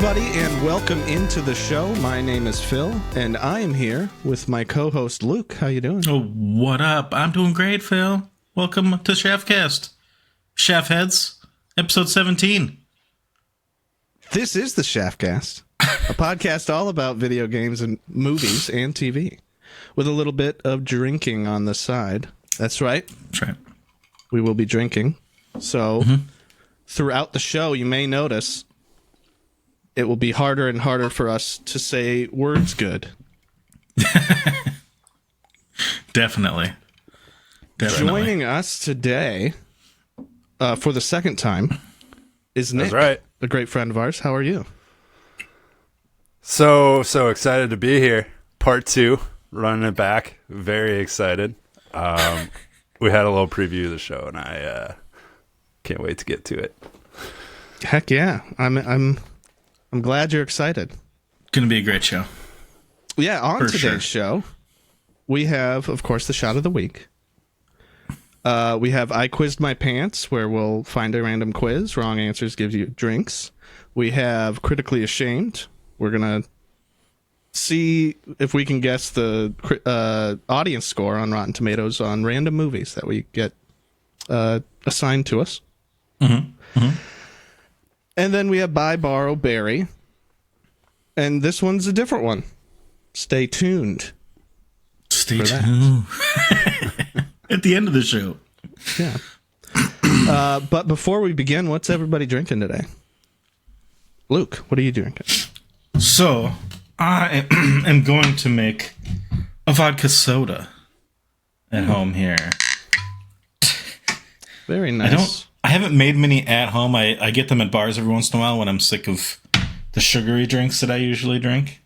everybody, and welcome into the show. My name is Phil, and I am here with my co-host Luke. How you doing? Oh, what up? I'm doing great, Phil. Welcome to SHAF Cast. SHAF Heads, episode 17. This is the SHAF Cast, a podcast all about video games and movies and TV, with a little bit of drinking on the side. That's right. That's right. We will be drinking. So, throughout the show, you may notice it will be harder and harder for us to say words good. Definitely. Joining us today, for the second time, is Nick. That's right. A great friend of ours. How are you? So excited to be here. Part 2, running it back. Very excited. We had a little preview of the show, and I can't wait to get to it. Heck yeah. I'm glad you're excited. Gonna be a great show. Yeah, on For today's show, we have, of course, the shot of the week. We have I Quizzed My Pants, where we'll find a random quiz. Wrong answers gives you drinks. We have Critically Ashamed. We're going to see if we can guess the audience score on Rotten Tomatoes on random movies that we get assigned to us. And then we have Buy, Borrow, Bury. And this one's a different one. Stay tuned. Stay tuned. At the end of the show. Yeah. But before we begin, what's everybody drinking today? Luke, what are you drinking? So, I am going to make a vodka soda at home here. Very nice. I haven't made many at home. I get them at bars every once in a while when I'm sick of the sugary drinks that I usually drink.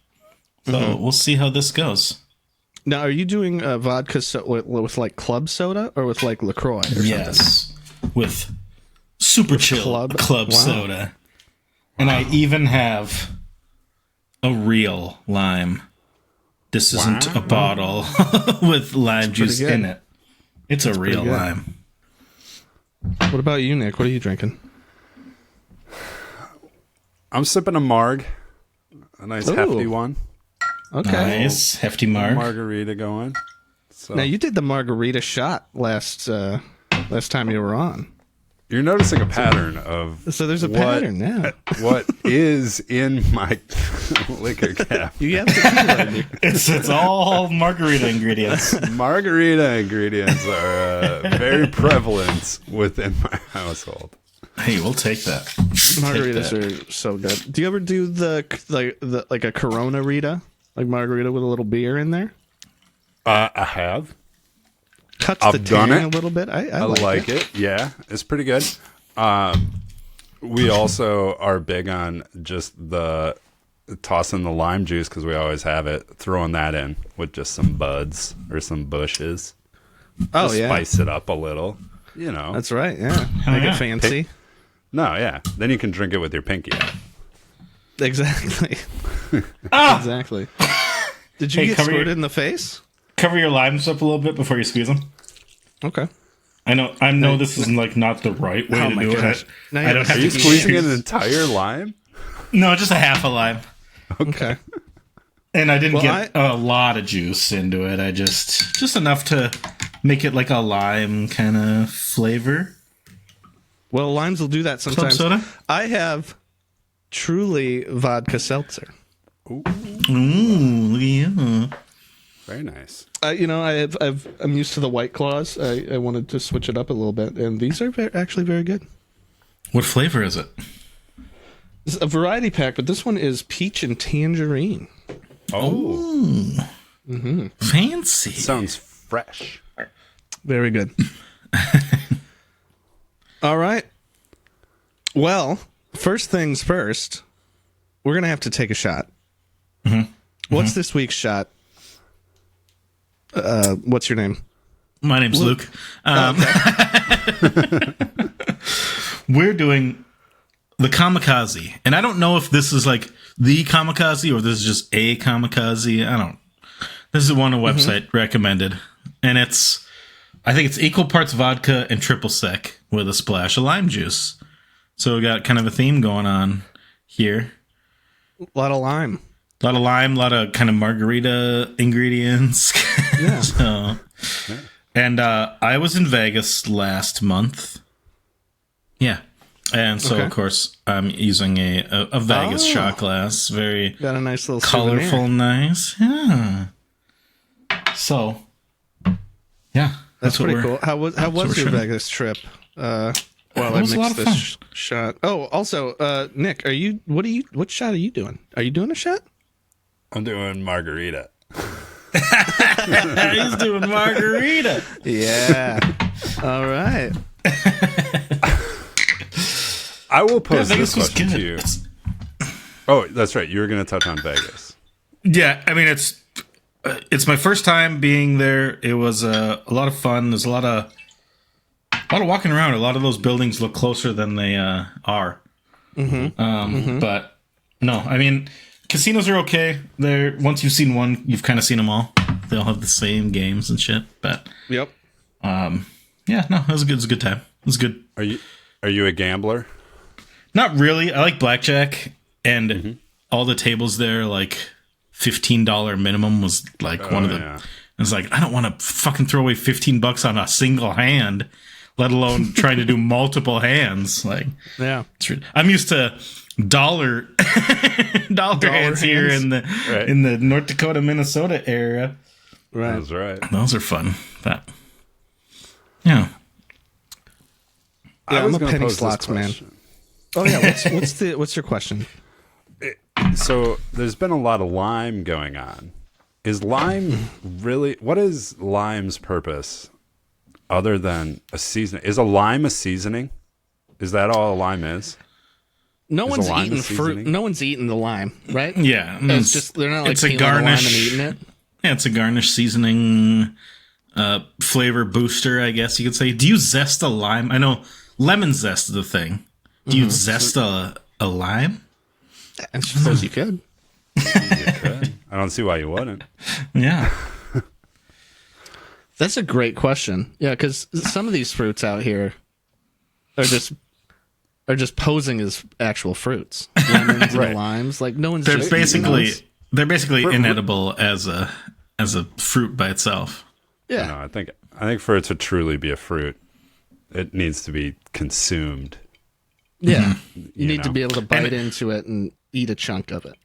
So we'll see how this goes. Now, are you doing vodka with like club soda or with like LaCroix or something? Yes, with super chill club Wow. soda. And I even have a real lime. This isn't a bottle with lime juice good. in it. It's a real good. lime. What about you, Nick? What are you drinking? I'm sipping a Marg. A nice hefty one. Okay. Nice, hefty marg. Margarita going. So Now, you did the margarita shot last time you were on. you're noticing a pattern of So there's a pattern now. what is in my liquor cap. You have tequila in you. It's all margarita ingredients. Margarita ingredients are very prevalent within my household. Hey, we'll take that. Margaritas are so good. Do you ever do the like a Corona Rita? Like margarita with a little beer in there? I have. Cuts I've the done tang it. a little bit. I like it. Yeah, it's pretty good. We also are big on just the tossing the lime juice because we always have it. Throwing that in with just some buds or some bushes. Oh, Just yeah. spice it up a little. You know. That's right, yeah. Make yeah. it fancy. No, yeah. Then you can drink it with your pinky out. Exactly. Ah! Exactly. Did you Hey, get cover squirted your- in the face? Cover your limes up a little bit before you squeeze them. Okay. I know this is like not the right way Oh to my do gosh. it. Now you I don't have have Are to you to squeezing an choose. entire lime? No, just a half a lime. Okay. And I didn't Well, get a lot of juice into it. I just enough to make it like a lime kind of flavor. Well, limes will do that sometimes. soda? I have truly vodka seltzer. Ooh, yeah. Very nice. I'm used to the White Claws. I wanted to switch it up a little bit, and these are actually very good. What flavor is it? It's a variety pack, but this one is peach and tangerine. Oh, Fancy. sounds fresh. Very good. All right. Well, first things first, we're going to have to take a shot. What's this week's shot? What's your name? My name's Luke. We're doing the Kamikaze. And I don't know if this is like the Kamikaze or this is just a Kamikaze. I don't. This is one a website recommended. And I think it's equal parts vodka and triple sec with a splash of lime juice. So we got kind of a theme going on here. A lot of lime. A lot of lime, a lot of kind of margarita ingredients. Yeah. So, and I was in Vegas last month. Yeah. And so, Okay. of course, I'm using a Vegas shot glass. Very Got a nice little colorful, souvenir. nice. Yeah. So, yeah. That's what pretty we're- cool. How was we're your shooting. Vegas trip? Well, I was a lot mixed of this shot. Oh, also, Nick, what shot are you doing? Are you doing a shot? I'm doing margarita. He's doing margarita. Yeah. All right. I will pose Vegas this was question good. to you. Oh, that's right. You were going to touch on Vegas. Yeah, I mean it's my first time being there. It was a lot of fun. There's a lot of walking around. A lot of those buildings look closer than they are. But no, I mean casinos are okay. They're once you've seen one, you've kind of seen them all. They all have the same games and shit. But Yep. yeah, no, it was a good time. It was good. Are you a gambler? Not really. I like blackjack, and all the tables there, like $15 minimum was like one of the. Yeah. It's like I don't want to fucking throw away $15 on a single hand, let alone trying to do multiple hands. Like, Yeah. I'm used to dollar hands here hands. in the North Dakota, Minnesota area. Right. That's right. Those are fun. But yeah, Yeah, I I'm was a gonna penny pose this slots man. question. Oh yeah. What's your question? So there's been a lot of lime going on. Is lime really? What is lime's purpose other than a seasoning? Is a lime a seasoning? Is that all a lime is? No Is one's a lime eating a fruit. seasoning? No one's eating the lime, right? yeah. It's just they're not like it's a peeling the lime and garnish. eating it. Yeah, it's a garnish seasoning, flavor booster, I guess you could say. Do you zest a lime? I know lemon zest is the thing. Do you zest a lime? I suppose you could. You could. I don't see why you wouldn't. Yeah. That's a great question. Yeah, because some of these fruits out here are just posing as actual fruits. Lemons Right. and limes. Like no one's They're just eating basically those. inedible as a fruit by itself. Yeah. No, I think for it to truly be a fruit, it needs to be consumed. Yeah. You need to know. be able to bite And- into it and eat a chunk of it.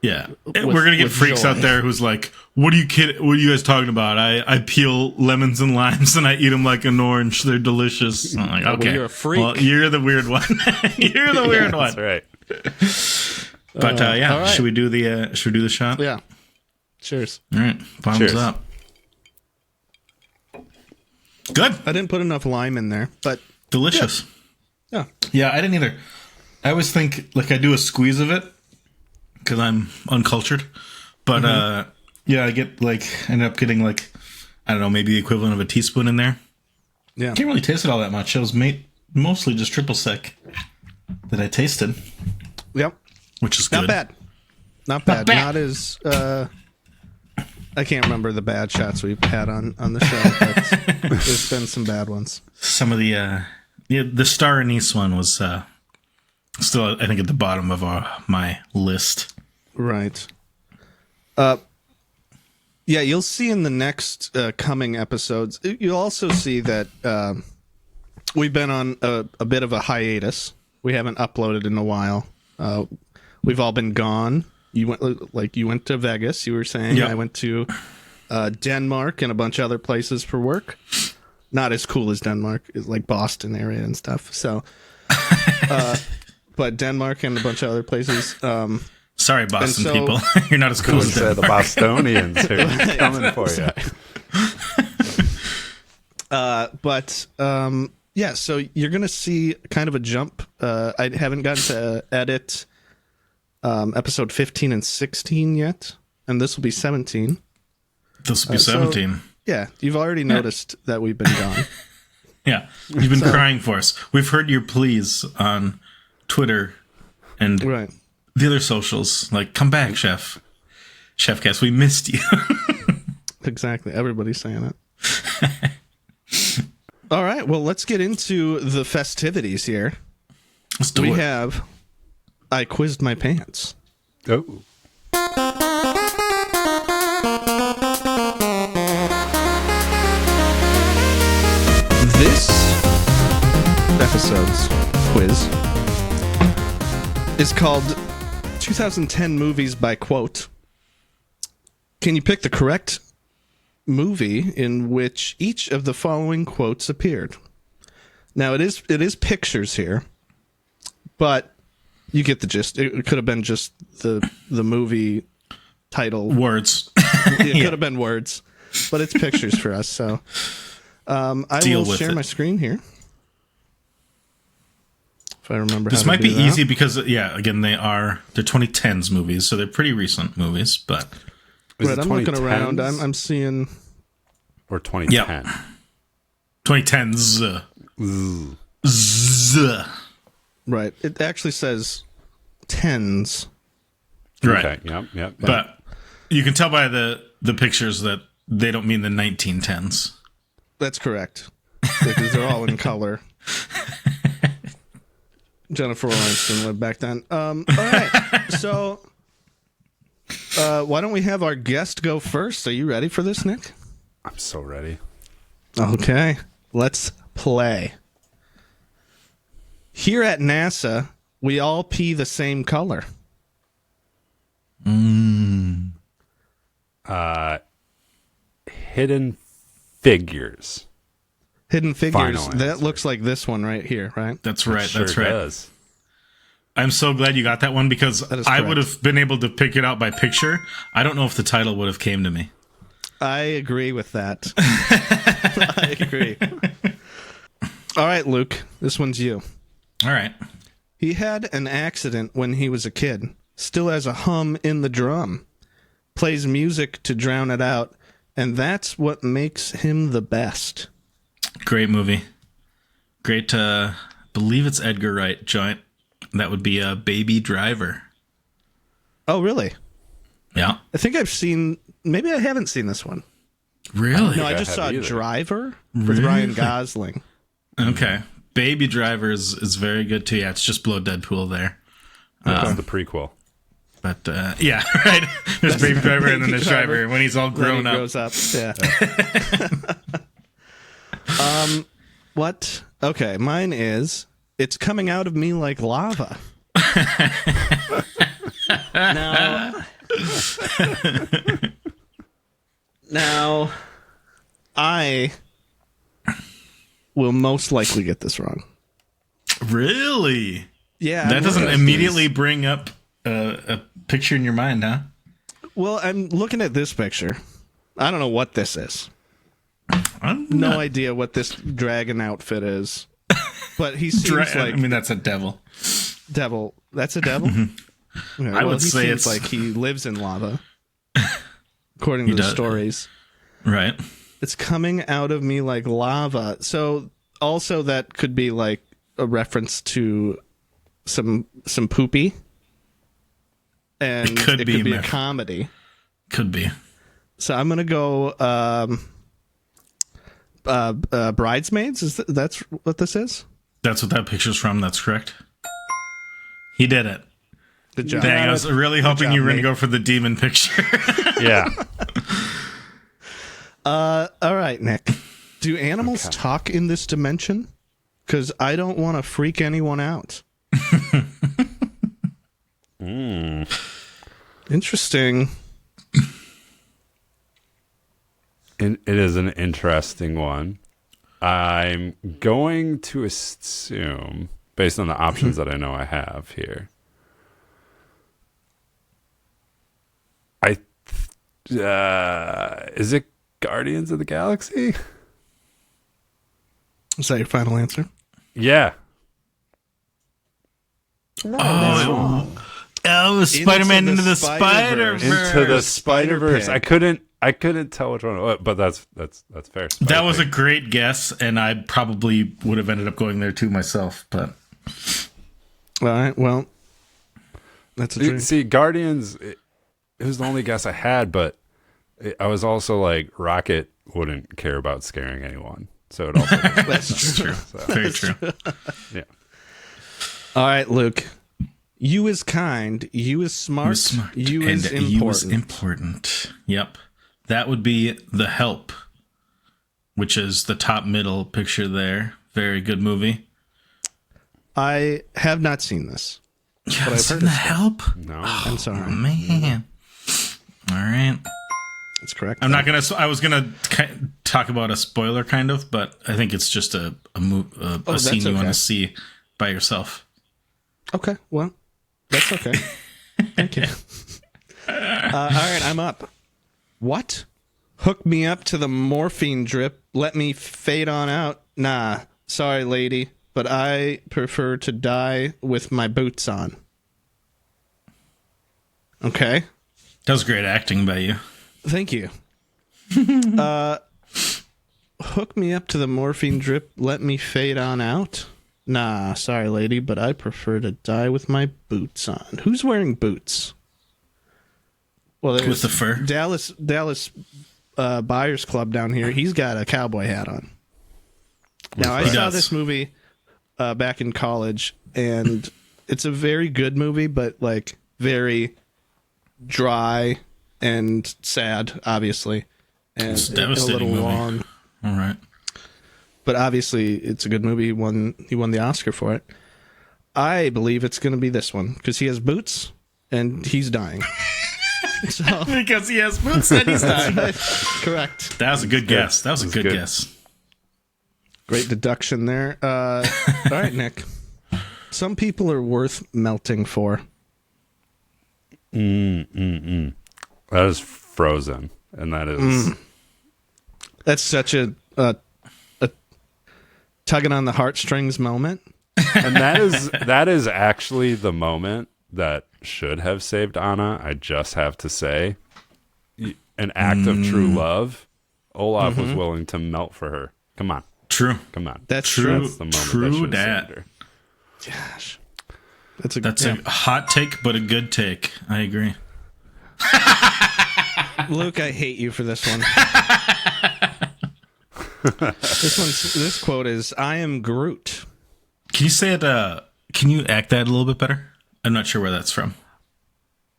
Yeah. We're gonna get with freaks joy. out there who's like, what are you guys talking about? I peel lemons and limes and I eat them like an orange. They're delicious. I'm like, okay. you're a freak. Well, you're the weird one. You're the weird one. That's right. But yeah, all right. should we do the shot? Yeah. Cheers. All right, thumbs Cheers. up. Good, I didn't put enough lime in there, but delicious. yeah. Yeah, I didn't either. I always think like I do a squeeze of it because I'm uncultured, but yeah, I end up getting like I don't know, maybe the equivalent of a teaspoon in there. Yeah. Can't really taste it all that much. It was mostly just triple sec that I tasted, Yep. which is good. Not bad. Not bad. bad. Not as I can't remember the bad shots we've had on the show, but there's been some bad ones. Some of the star anise one was still I think at the bottom of my list. Right. Yeah, you'll see in the next coming episodes. You'll also see that we've been on a bit of a hiatus. We haven't uploaded in a while. We've all been gone. You went to Vegas. You were saying Yep. I went to Denmark and a bunch of other places for work. Not as cool as Denmark, it's like Boston area and stuff. So, but Denmark and a bunch of other places. Sorry, Boston so- people. You're not as cool as The them. Bostonians are coming for you. Yeah, so you're going to see kind of a jump. I haven't gotten to edit episode 15 and 16 yet, and this will be 17. This will be so- 17. Yeah, you've already noticed that we've been gone. Yeah. You've been crying for us. We've heard your pleas on Twitter and Right. the other socials. Like, come back, Chef. SHAFCast, we missed you. Exactly. Everybody's saying it. All right, well, let's get into the festivities here. Let's do We it. have I quizzed my pants. Oh. This episode's quiz is called 2010 Movies by Quote. Can you pick the correct movie in which each of the following quotes appeared? Now, it is pictures here, but you get the gist. It could have been just the movie title. Words. It could have been words, but it's pictures for us. So I will share my screen here. If I remember this how to might do be that. easy because, again, they're 2010s movies, so they're pretty recent movies, but... Right, I'm looking around. I'm seeing... Or 2010. Yep. 2010s. Z. Right. It actually says tens. Right. Okay. Yep. But you can tell by the pictures that they don't mean the 1910s. That's correct. Because they're all in color. Jennifer Lawrence lived back then. All right. So, why don't we have our guest go first? Are you ready for this, Nick? I'm so ready. Okay. Let's play. Here at NASA, we all pee the same color. Hidden Figures. Hidden Figures. Final That answer. looks like this one right here, right? That's right. Sure That's right. does. I'm so glad you got that one because That is I correct. would have been able to pick it out by picture. I don't know if the title would have came to me. I agree with that. I agree. All right, Luke. This one's you. All right. He had an accident when he was a kid. Still has a hum in the drum. Plays music to drown it out. And that's what makes him the best. Great movie. Great, believe it's Edgar Wright joint. That would be a Baby Driver. Oh, really? Yeah. I think I've seen... Maybe I haven't seen this one. Really? No, I I just have saw either. Driver with Ryan Gosling. Okay. Baby Driver is very good too. Yeah, it's just below Deadpool there. That's the prequel. But, yeah, right. There's Baby Driver and then there's Driver. Driver when he's all When grown he up. grows up. Yeah. What? Okay, mine is... It's coming out of me like lava. Now, I will most likely get this wrong. Really? Yeah. That I'm doesn't looking at immediately these. bring up a picture in your mind, huh? Well, I'm looking at this picture. I don't know what this is. I'm No not- idea what this dragon outfit is. But he seems like I mean, that's a devil. devil. That's a devil? Okay, I would he say seems it's- like he lives in lava. According to the does. stories. Right. It's coming out of me like lava. So also that could be like a reference to some poopy. And It could be, a man. comedy. Could be. So I'm gonna go Bridesmaids. That's what this is? That's what that picture's from. That's correct. He did it. Good job. Dang, I was really hoping job, you were going to Nate. go for the demon picture. Yeah. All right, Nick. Do animals talk in this dimension? Because I don't want to freak anyone out. Interesting. It is an interesting one. I'm going to assume, based on the options that I know I have here, is it Guardians of the Galaxy? Is that your final answer? Yeah. Oh, Spider-Man into the Spider-Verse. Into the Spider-Pig. Spider-Verse. I couldn't tell which one, but that's fair. That was a Spider-Pig. great guess, and I probably would have ended up going there too myself. But All right, well, that's a dream. See, Guardians. It was the only guess I had, but I was also like, Rocket wouldn't care about scaring anyone, so it also. That's true. very true. Yeah. All right, Luke. You is kind. You is smart. You is important. You is important. Yep. That would be The Help, which is the top middle picture there. Very good movie. I have not seen this. But I've heard The Help? No. I'm sorry. Oh, man. All right. That's correct. I'm not going to... I was going to talk about a spoiler, kind of, but I think it's just a scene you want to see by yourself. Okay, well, that's okay. Thank you. All right, I'm up. What? Hook me up to the morphine drip. Let me fade on out. Nah, sorry, lady, but I prefer to die with my boots on. Okay. That was great acting by you. Thank you. Hook me up to the morphine drip. Let me fade on out. Nah, sorry, lady, but I prefer to die with my boots on. Who's wearing boots? Well, With the fur? Dallas Buyers Club down here. He's got a cowboy hat on. Now, I saw this movie back in college, and it's a very good movie, but like very dry and sad, obviously, and It's a a devastating little movie. long. All right. But obviously, it's a good movie. He won the Oscar for it. I believe it's going to be this one because he has boots and he's dying. So, Because he has boots and he's dying. correct. That was a good guess. That was a good guess. Great deduction there. All right, Nick. Some people are worth melting for. That is Frozen, and that is That's such a tugging on the heartstrings moment. and that is actually the moment that should have saved Anna. I just have to say, an act of true love. Olaf was willing to melt for her. Come on, True. come on. That's True. That's the moment True that should have dat. saved her. Gosh. That's a hot take, but a good take. I agree. Luke, I hate you for this one. This quote is, "I am Groot." Can you say it? Can you act that a little bit better? I'm not sure where that's from.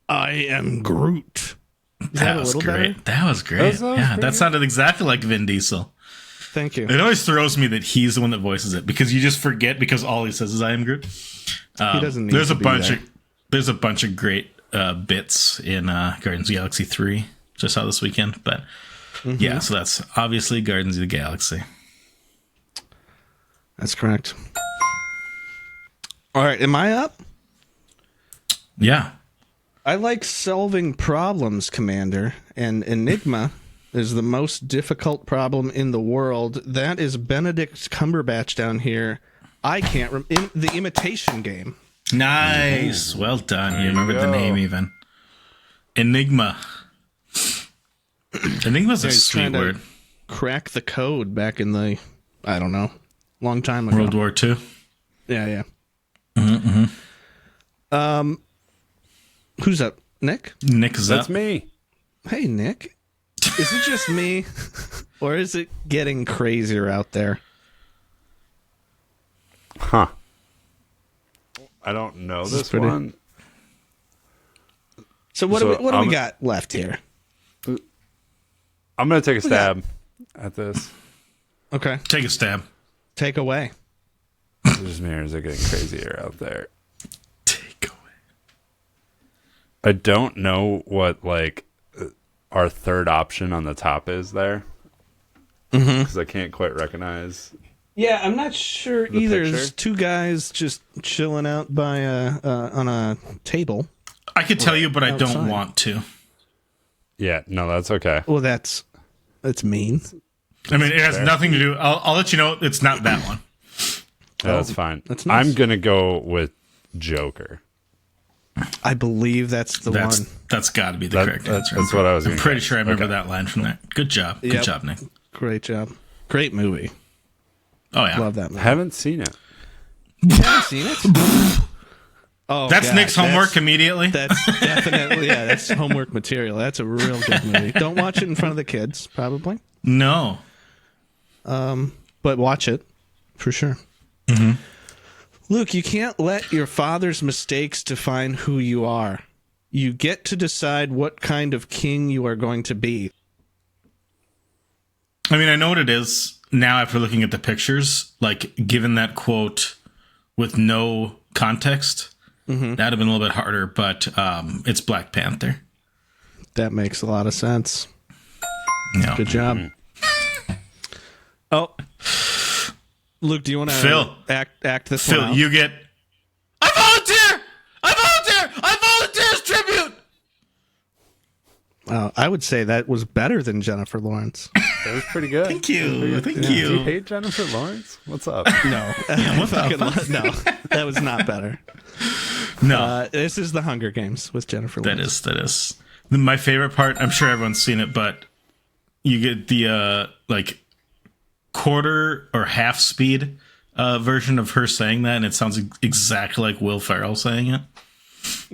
I am Groot. That was great. That was great. That sounded exactly like Vin Diesel. Thank you. It always throws me that he's the one that voices it because you just forget because all he says is "I am Groot." He doesn't need There's to a be bunch there. of there's a bunch of great bits in Guardians of the Galaxy 3. Just saw this weekend, but yeah, so that's obviously Guardians of the Galaxy. That's correct. All right, am I up? Yeah. I like solving problems, Commander, and Enigma is the most difficult problem in the world. That is Benedict Cumberbatch down here. I can't in the Imitation Game. Nice. Well done. You remembered the go. name even. Enigma. Enigma's a He's sweet trying to word. crack the code back in the, I don't know, long time ago. World War II. Yeah. Who's up? Nick? Nick is That's up. me. Hey, Nick. Is it just me, or is it getting crazier out there? Huh. I don't know this pretty- one. So what So, do we got left here? I'm going to take a stab at this. Okay, Take a stab. take away. Just mirrors are getting crazier out there. Take away. I don't know what our third option on the top is there because I can't quite recognize. Yeah, I'm not sure either. picture? There's two guys just chilling out by on a table. I could tell you, but I don't outside. want to. Yeah, no, that's okay. Well, that's mean. I mean, it has nothing to do. I'll let you know it's not that one. Yeah, that's fine. that's nice. I'm gonna go with Joker. I believe that's the one. That's got to be the That- correct that's answer. what I was I'm gonna pretty guess. sure I remember Okay. that line from that. Good job. Good Yep. job, Nick. Great job. Great movie. Oh, yeah. Love that movie. Haven't seen it. You haven't seen it? Oh, That's God, Nick's homework immediately. That's definitely, that's homework material. That's a real good movie. Don't watch it in front of the kids, probably. No. But watch it for sure. Luke, you can't let your father's mistakes define who you are. You get to decide what kind of king you are going to be. I mean, I know what it is now after looking at the pictures. Like, given that quote with no context, that'd have been a little bit harder, but it's Black Panther. That makes a lot of sense. Yeah. Good job. Oh, Luke, do you want Phil. to act this one Phil, out? you get... I volunteer! I volunteer as tribute! I would say that was better than Jennifer Lawrence. That was pretty good. Thank you. Thank Do you you. hate Jennifer Lawrence? What's up? No, What the no, that was not better. No. This is the Hunger Games with Jennifer Lawrence. That is. My favorite part, I'm sure everyone's seen it, but you get the like quarter or half speed version of her saying that, and it sounds exactly like Will Ferrell saying it.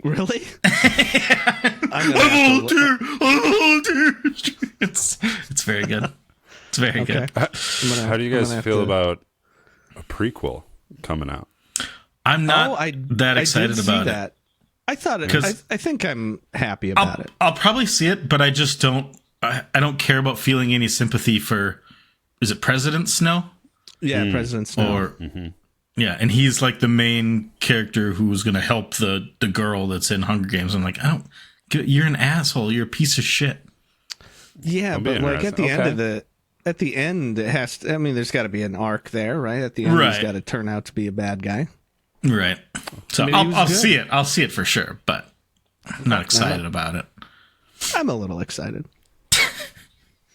Really? I volunteer. It's very good. It's very good. How do you guys feel about a prequel coming out? I'm not that excited did about see it. that. I thought it. I think I'm happy about it. I'll probably see it, but I just don't. I don't care about feeling any sympathy for. Is it President Snow? Yeah, President Snow. Or yeah, and he's like the main character who's going to help the girl that's in Hunger Games. I'm like, you're an asshole. You're a piece of shit. Yeah, but like at the end it has to, I mean, there's got to be an arc there, right? At the end, he's got to turn out to be a bad guy. Right. So Maybe he was I'll good. see it. I'll see it for sure, but I'm not excited about it. I'm a little excited.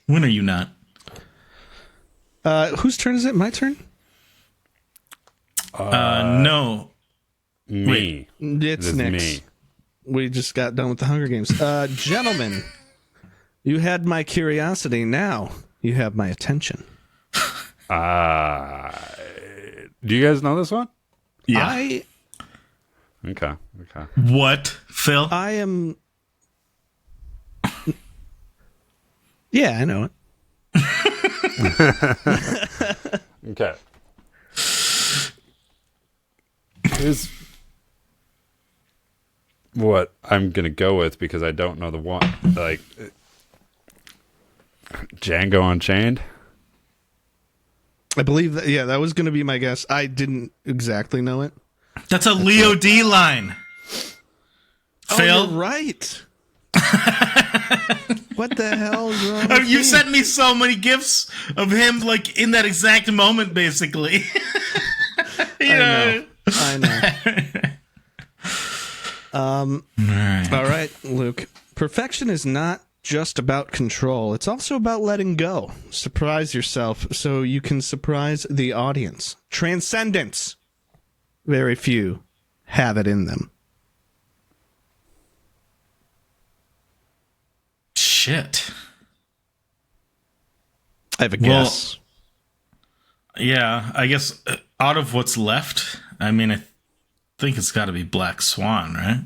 When are you not? Whose turn is it? My turn? No. Me. It's It is Nick's. me. We just got done with the Hunger Games. Gentlemen, you had my curiosity. Now you have my attention. Do you guys know this one? Yeah. Okay. What, Phil? I am. Yeah, I know it. Okay. Here's what I'm gonna go with because I don't know the one. Like Django Unchained. I believe that. Yeah, that was going to be my guess. I didn't exactly know it. That's a Leo D line. Phil? Oh, you're right. What the hell is wrong? with You me? sent me so many gifs of him, like in that exact moment, basically. I know. All right, Luke. Perfection is not just about control. It's also about letting go. Surprise yourself so you can surprise the audience. Transcendence. Very few have it in them. Shit. I have a guess. Yeah, I guess out of what's left, I mean, I think it's got to be Black Swan, right?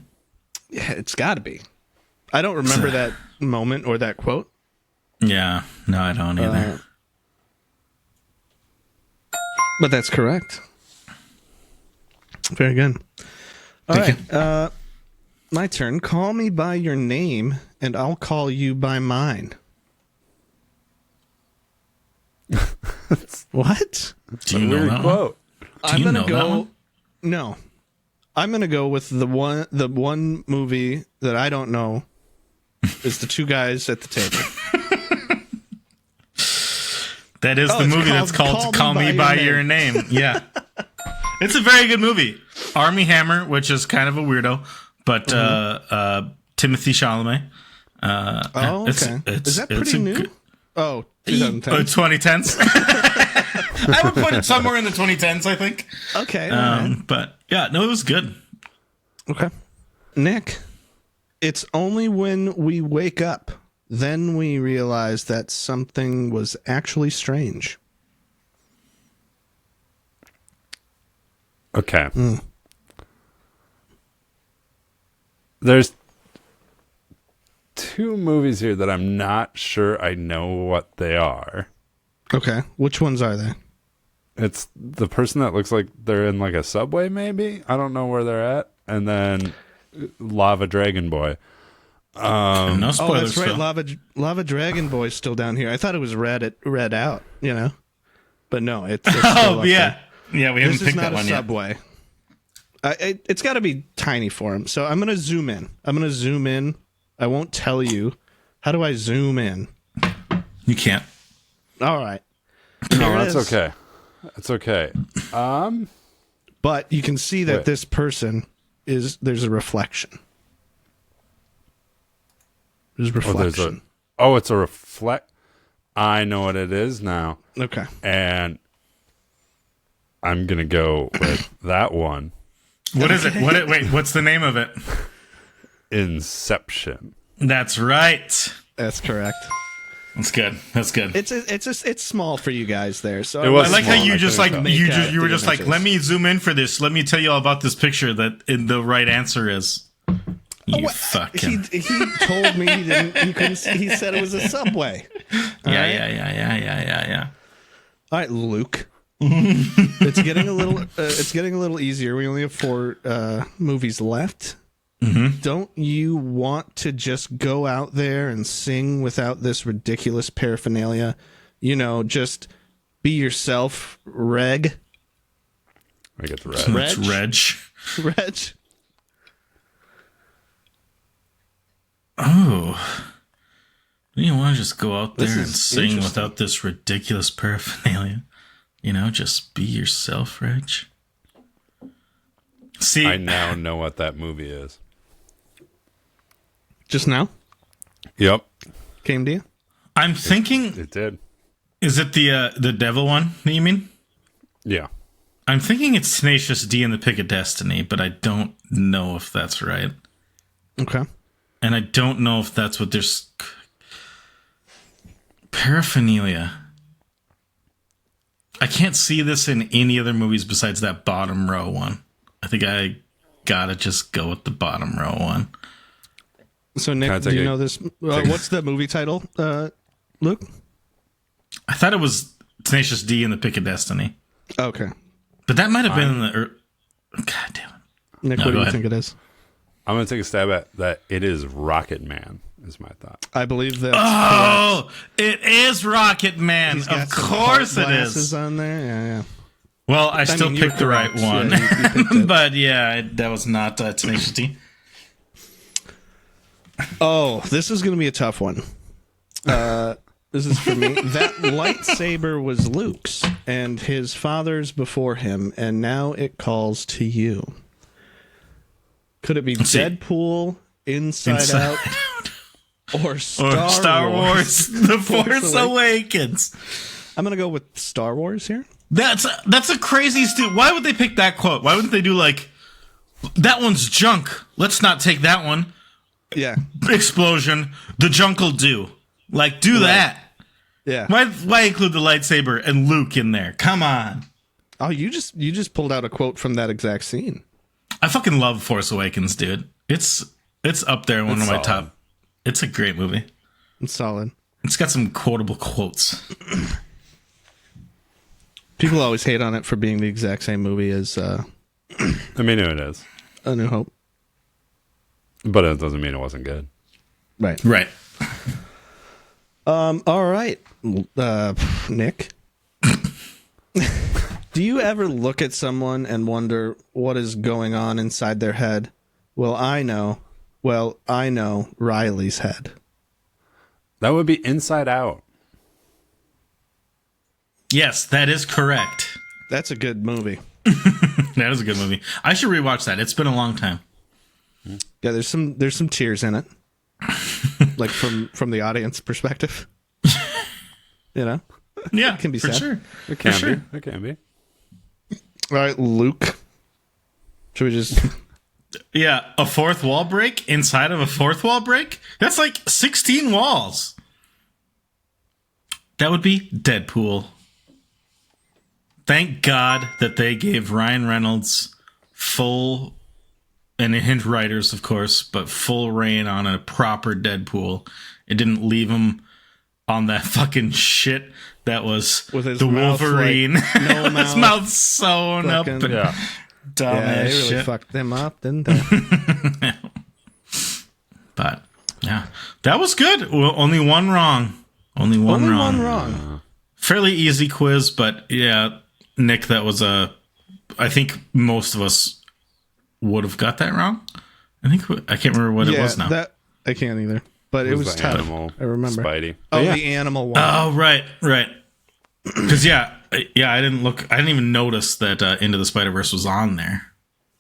Yeah, it's got to be. I don't remember that moment or that quote. Yeah, no, I don't either. But that's correct. Very good. All right. My turn. Call me by your name, and I'll call you by mine. What? Do you know that one? I'm gonna know that go. one? No, I'm gonna go with the one movie that I don't know is the two guys at the table. That is the it's movie that's called Call Me By Your Name. Yeah. It's a very good movie. Army Hammer, which is kind of a weirdo, but Timothy Chalamet. Oh, okay. Is that pretty new? Oh, 2010. 2010s. I would put it somewhere in the 2010s, I think. Okay. All right. But yeah, no, it was good. Okay. Nick, it's only when we wake up, then we realize that something was actually strange. Okay. There's two movies here that I'm not sure I know what they are. Okay. Which ones are they? It's the person that looks like they're in like a subway, maybe. I don't know where they're at. And then Lava Dragon Boy. No spoilers. Oh, that's right. Phil. Lava Dragon Boy's still down here. I thought it was read out, but no, it's still Oh up yeah, there. yeah. We haven't This is picked not that a one yet. subway. It's got to be tiny for him. So I'm going to zoom in. I won't tell you. How do I zoom in? You can't. All right. No, Here it that's is. okay. That's okay. But you can see that Wait. this person there's a reflection. There's reflection. It's a reflect. I know what it is now. Okay. And I'm going to go with that one. What is it? Wait, what's the name of it? Inception. That's right. That's correct. That's good. That's good. It's small for you guys there. So It was I like how small, you I just couldn't like tell. you were just like, images. let me zoom in for this. Let me tell you all about this picture that the right answer is. You fucking He told me he didn't. He couldn't. He said it was a subway. yeah. All right, Luke. It's getting a little. It's getting a little easier. We only have 4 movies left. Mm-hmm. Don't you want to just go out there and sing without this ridiculous paraphernalia? Just be yourself, Reg. I get the red. It's Reg. Reg. Oh. You want to just go out This there and is sing interesting. without this ridiculous paraphernalia? Just be yourself, Reg. See, I now know what that movie is. Just now Yep, came to you. I'm thinking, it did. is it the devil one that you mean? Yeah. I'm thinking it's Tenacious D and the Pick of Destiny, but I don't know if that's right. Okay. And I don't know if that's what there's paraphernalia. I can't see this in any other movies besides that bottom row one. I think I gotta just go with the bottom row one. So Can I Nick, do take you a- know this? What's the movie title, Luke? I thought it was Tenacious D and the Pick of Destiny, Okay. but that might have been in the. God damn it! Nick, No, what do go you ahead. think it is? I'm going to take a stab at that. It is Rocket Man, is my thought. I believe that's Oh, it is Rocket Man. He's got Of some course heart it glasses is. on there. Yeah. Well, I still mean, you're picked the right correct. one. Yeah, you picked it. But yeah, that was not Tenacious D. Oh, this is going to be a tough one. This is for me. That lightsaber was Luke's and his father's before him, and now it calls to you. Could it be see. Deadpool, Inside Out, or Or Star, Star Wars, The Force Awakens. I'm going to go with Star Wars here. That's a crazy Why would they pick that quote? Why wouldn't they do like, that one's junk. Let's not take that one. Yeah. Explosion. The junk will do. Like, do that. Yeah. Why include the lightsaber and Luke in there? Come on. Oh, you just pulled out a quote from that exact scene. I fucking love Force Awakens, dude. It's up there in one of my solid. top. It's a great movie. It's solid. It's got some quotable quotes. People always hate on it for being the exact same movie as I mean, it is. A New Hope. But it doesn't mean it wasn't good. Right. Right. All right, Nick. Do you ever look at someone and wonder what is going on inside their head? Well, I know Riley's head. That would be Inside Out. Yes, that is correct. That's a good movie. That is a good movie. I should rewatch that. It's been a long time. Yeah, there's some tears in it. Like from the audience perspective. Yeah, can be for sad. sure. It can sure. be. It can be. All right, Luke. Should we just Yeah, a fourth wall break inside of a fourth wall break? That's like 16 walls. That would be Deadpool. Thank God that they gave Ryan Reynolds full, and hint writers, of course, but full reign on a proper Deadpool. It didn't leave him on that fucking shit that was With his the mouth, Wolverine. like, no his mouth, mouth sewn up fucking- and Yeah. dumb Yeah, as they really shit. fucked them up, didn't they? But yeah, that was good. Well, only one wrong. Only one Only wrong. one wrong. Fairly easy quiz, but yeah, Nick, that was I think most of us would have got that wrong. I can't remember what it was now. That I can't either. But it was the tough. animal I remember. Spidey. Oh, Yeah. the animal one. Oh, right. Because I didn't even notice that Into the Spider-Verse was on there,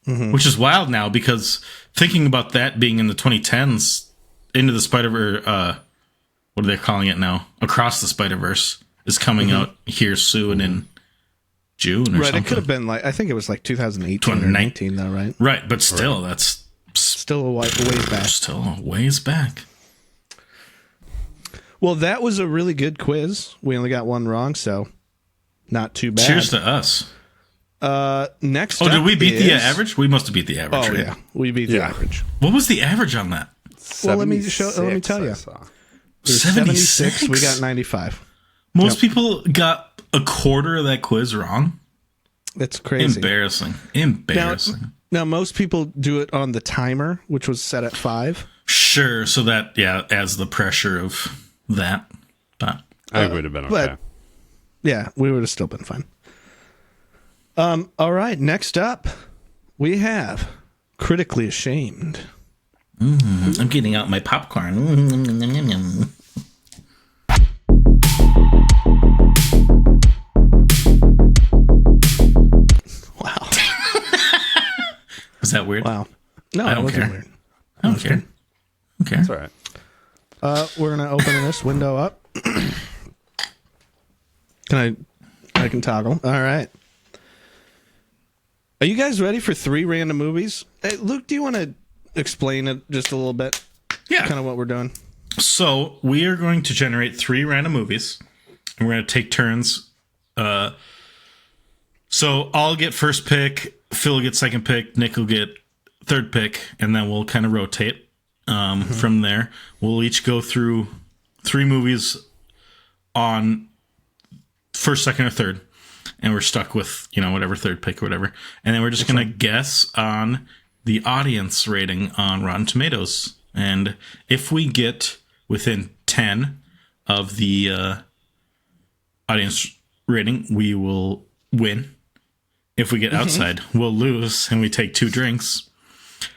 which is wild now because thinking about that being in the 2010s, Into the Spider-Verse, what are they calling it now? Across the Spider-Verse is coming out here soon in June or right, something. it could have been like, I think it was like 2018 or 2019 19 though, right? Right, but still, that's Still a ways back. still a ways back. Well, that was a really good quiz. We only got one wrong, so not too bad. Cheers to us. Next Oh, up did we beat the is- average? We must have beat the average. Oh, right? yeah. We beat the Yeah. average. What was the average on that? Well, let me tell 76, you. I saw. It was 76? We got 95. Most people got a quarter of that quiz wrong. That's crazy. Embarrassing. Now, most people do it on the timer, which was set at 5. Sure, so that adds the pressure of that. But I think we'd have been okay. but- Yeah, we would have still been fine. All right, next up, we have Critically Ashamed. I'm getting out my popcorn. Wow. Is that weird? Wow. No, I it don't wasn't care. weird. I don't care. Okay. It's all right. We're going to open this window up. I can toggle. All right. Are you guys ready for 3 random movies? Hey, Luke, do you want to explain it just a little bit? Yeah. Kind of what we're doing. So we are going to generate 3 random movies, and we're going to take turns. So I'll get first pick, Phil will get second pick, Nick will get third pick, and then we'll kind of rotate from there. We'll each go through 3 movies on first, second, or third, and we're stuck with whatever third pick or whatever, and then we're just going to guess on the audience rating on Rotten Tomatoes. And if we get within 10 of the audience rating, we will win. If we get outside, we'll lose, and we take 2 drinks.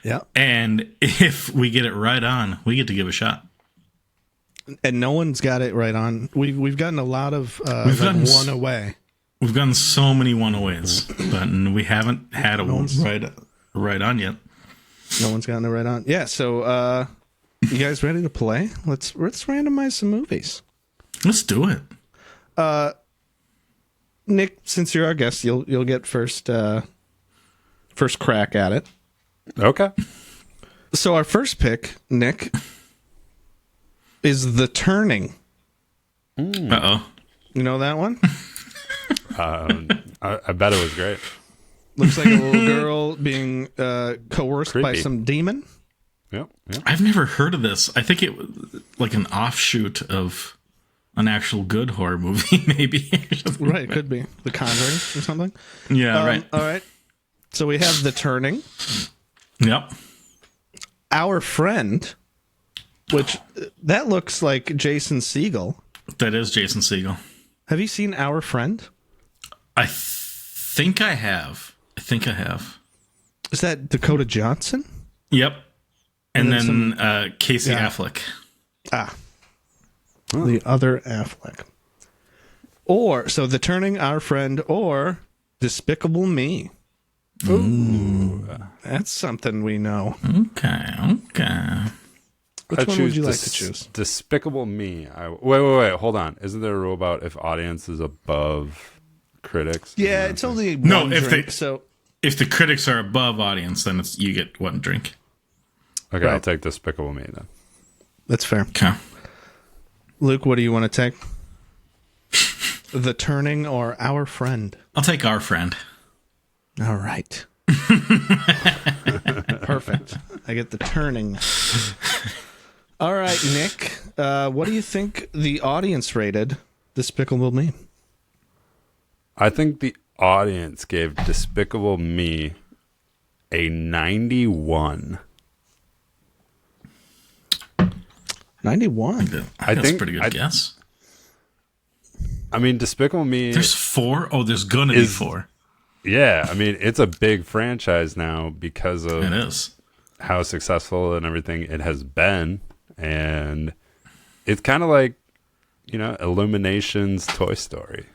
Yeah. And if we get it right on, we get to give a shot. And no one's got it right on. We've gotten a lot of We've like gotten one away. We've gotten so many one-aways, but we haven't had a right on yet. No one's gotten it right on. Yeah, so you guys ready to play? Let's randomize some movies. Let's do it. Nick, since you're our guest, you'll get first crack at it. Okay. So our first pick, Nick, is The Turning. Uh-oh. You know that one? I bet it was great. Looks like a little girl being coerced by Creepy. some demon. Yep. I've never heard of this. I think it was like an offshoot of an actual good horror movie, maybe. Right, it could be The Conjuring or something. Yeah, right. All right. So we have The Turning, Yep. Our Friend, which that looks like Jason Segel. That is Jason Segel. Have you seen Our Friend? I think I have. Is that Dakota Johnson? Yep. And And then then Casey yeah. Affleck. The other Affleck. Or, so The Turning, Our Friend, or Despicable Me. Ooh. That's something we know. Okay. Which one would you like to choose? Despicable Me. Wait. Hold on. Isn't there a rule about if audience is above critics? Yeah, it's only No, one if drink, they- so If the critics are above audience, then you get one drink. Okay, I'll Right. take Despicable Me then. that's fair. Okay. Luke, what do you want to take? The Turning or Our Friend? I'll take Our Friend. All right. Perfect. I get The Turning. All right, Nick. What do you think the audience rated Despicable Me? I think the audience gave Despicable Me a 91. 91. I think that's a pretty good guess. I mean, Despicable Me. There's 4? Oh, there's going to be 4. Yeah, I mean, it's a big franchise now because of It is. how successful and everything it has been. And it's kind of like, Illumination's Toy Story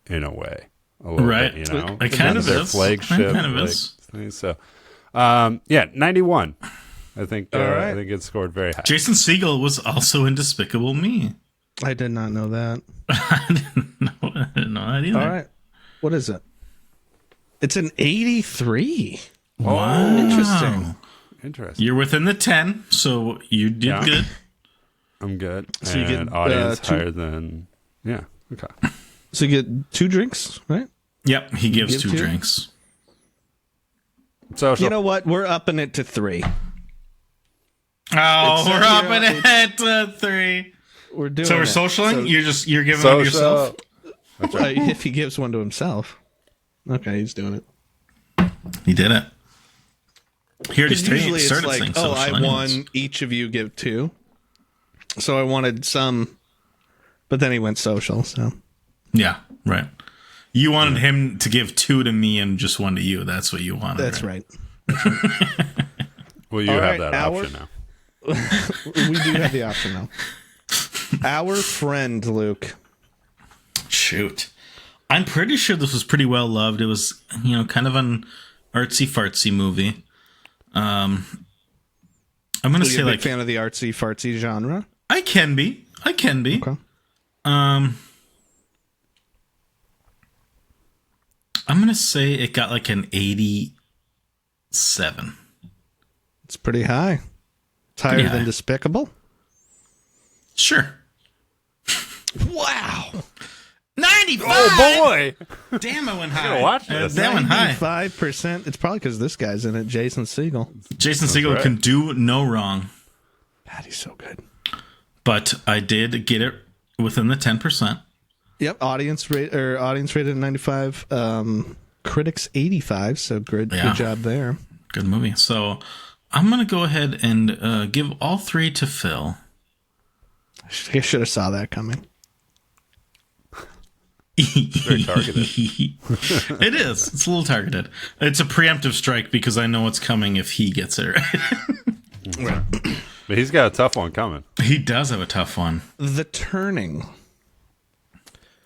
in a way. A little Right. bit, It kind of their is. flagship. It kind of is. Thing. So, 91. I think right. I think it scored very high. Jason Segel was also in Despicable Me. I did not know that. I didn't know that either. All right. What is it? It's an 83. Wow. Interesting. You're within the 10, so you did good. I'm good. So you And get, audience 2 higher than okay. So you get 2 drinks, right? Yep, he gives give 2 2? drinks. Social. You know what? We're upping it to 3. Oh, It's, we're you up know, it to 3. We're doing So we're it. socialing? So, You're giving one to yourself? That's right. if he gives one to himself. Okay, he's doing it. He did it. He already Because usually it's started like, saying oh, I social won, anyways. each of you give 2. So I wanted some, but then he went social, so. Yeah, right. You wanted him to give 2 to me and just 1 to you. That's what you wanted. That's right. Well, you All have right, that our- option now. We do have the option now. Our friend, Luke. Shoot. I'm pretty sure this was pretty well loved. It was, kind of an artsy fartsy movie. I'm gonna Are say you a big like fan of the artsy fartsy genre? I can be. Okay. I'm gonna say it got like an 87. It's pretty high. It's higher Pretty than high. Despicable. Sure. Wow. 95. Oh boy! Damn, I went high. gotta watch this. That went high. 5%. It's probably because this guy's in it, Jason Segel. Jason Segel right. can do no wrong, God, he's so good. but I did get it within the 10%. Yep, audience rated at 95, critics 85, so good Yeah. job there. Good movie. So I'm gonna go ahead and give all 3 to Phil. I should have saw that coming. Very targeted. It is. It's a little targeted. It's a preemptive strike because I know what's coming if he gets it right. But he's got a tough one coming. He does have a tough one. The Turning.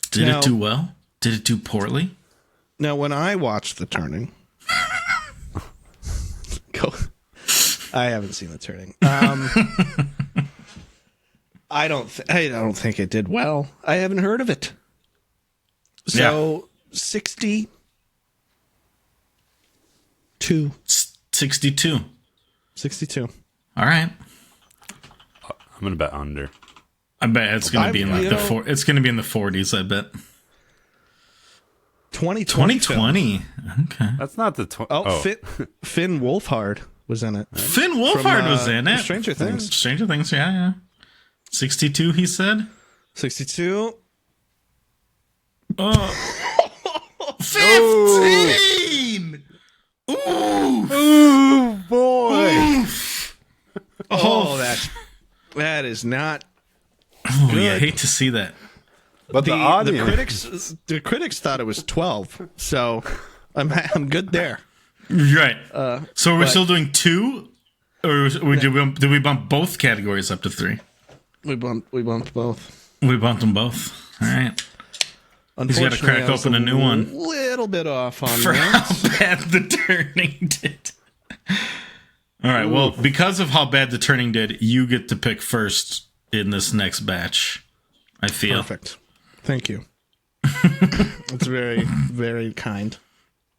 Did Now- it do well? Did it do poorly? Now, when I watched The Turning, go. I haven't seen The Turning. I don't think it did well. I haven't heard of it. So 62. 62. 62. All right. I'm gonna bet under. I bet it's going to be in like you the know- it's going to be in the 40s, I bet. 2020. 2020. Okay. That's not the Finn Wolfhard was in it. Finn Wolfhard was in it. Stranger Things. Stranger Things, yeah. 62, he said. 62. 15! Ooh, boy! Oh, that is not. Oh, yeah, I hate to see that. But the audience, The critics thought it was 12, so I'm good there. Right. So we're still doing 2? Or did we bump both categories up to 3? We bumped both. We bumped them both. All right. He's got to crack I was open a new one. Little bit off on For that. how bad the turning did. All right. Well, because of how bad the turning did, you get to pick first in this next batch. I feel. Perfect. Thank you. It's very, very kind.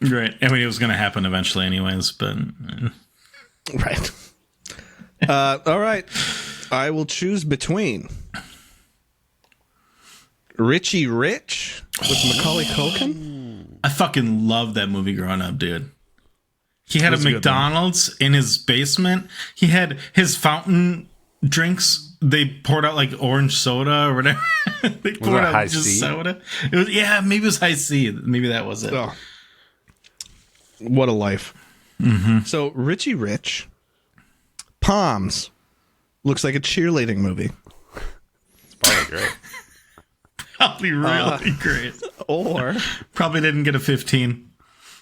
Right. I mean, it was going to happen eventually, anyways. But Right. All right. I will choose between Richie Rich with Macaulay Culkin. I fucking loved that movie growing up, dude. He had a That's a good McDonald's in his basement. He had his fountain drinks, they poured out like orange soda or whatever. They poured out High just C? soda. It was maybe it was high C. Maybe that was it. Oh, what a life. Mm-hmm. So Richie Rich, Palms, looks like a cheerleading movie. It's probably great. Probably really great. Or Probably didn't get a 15.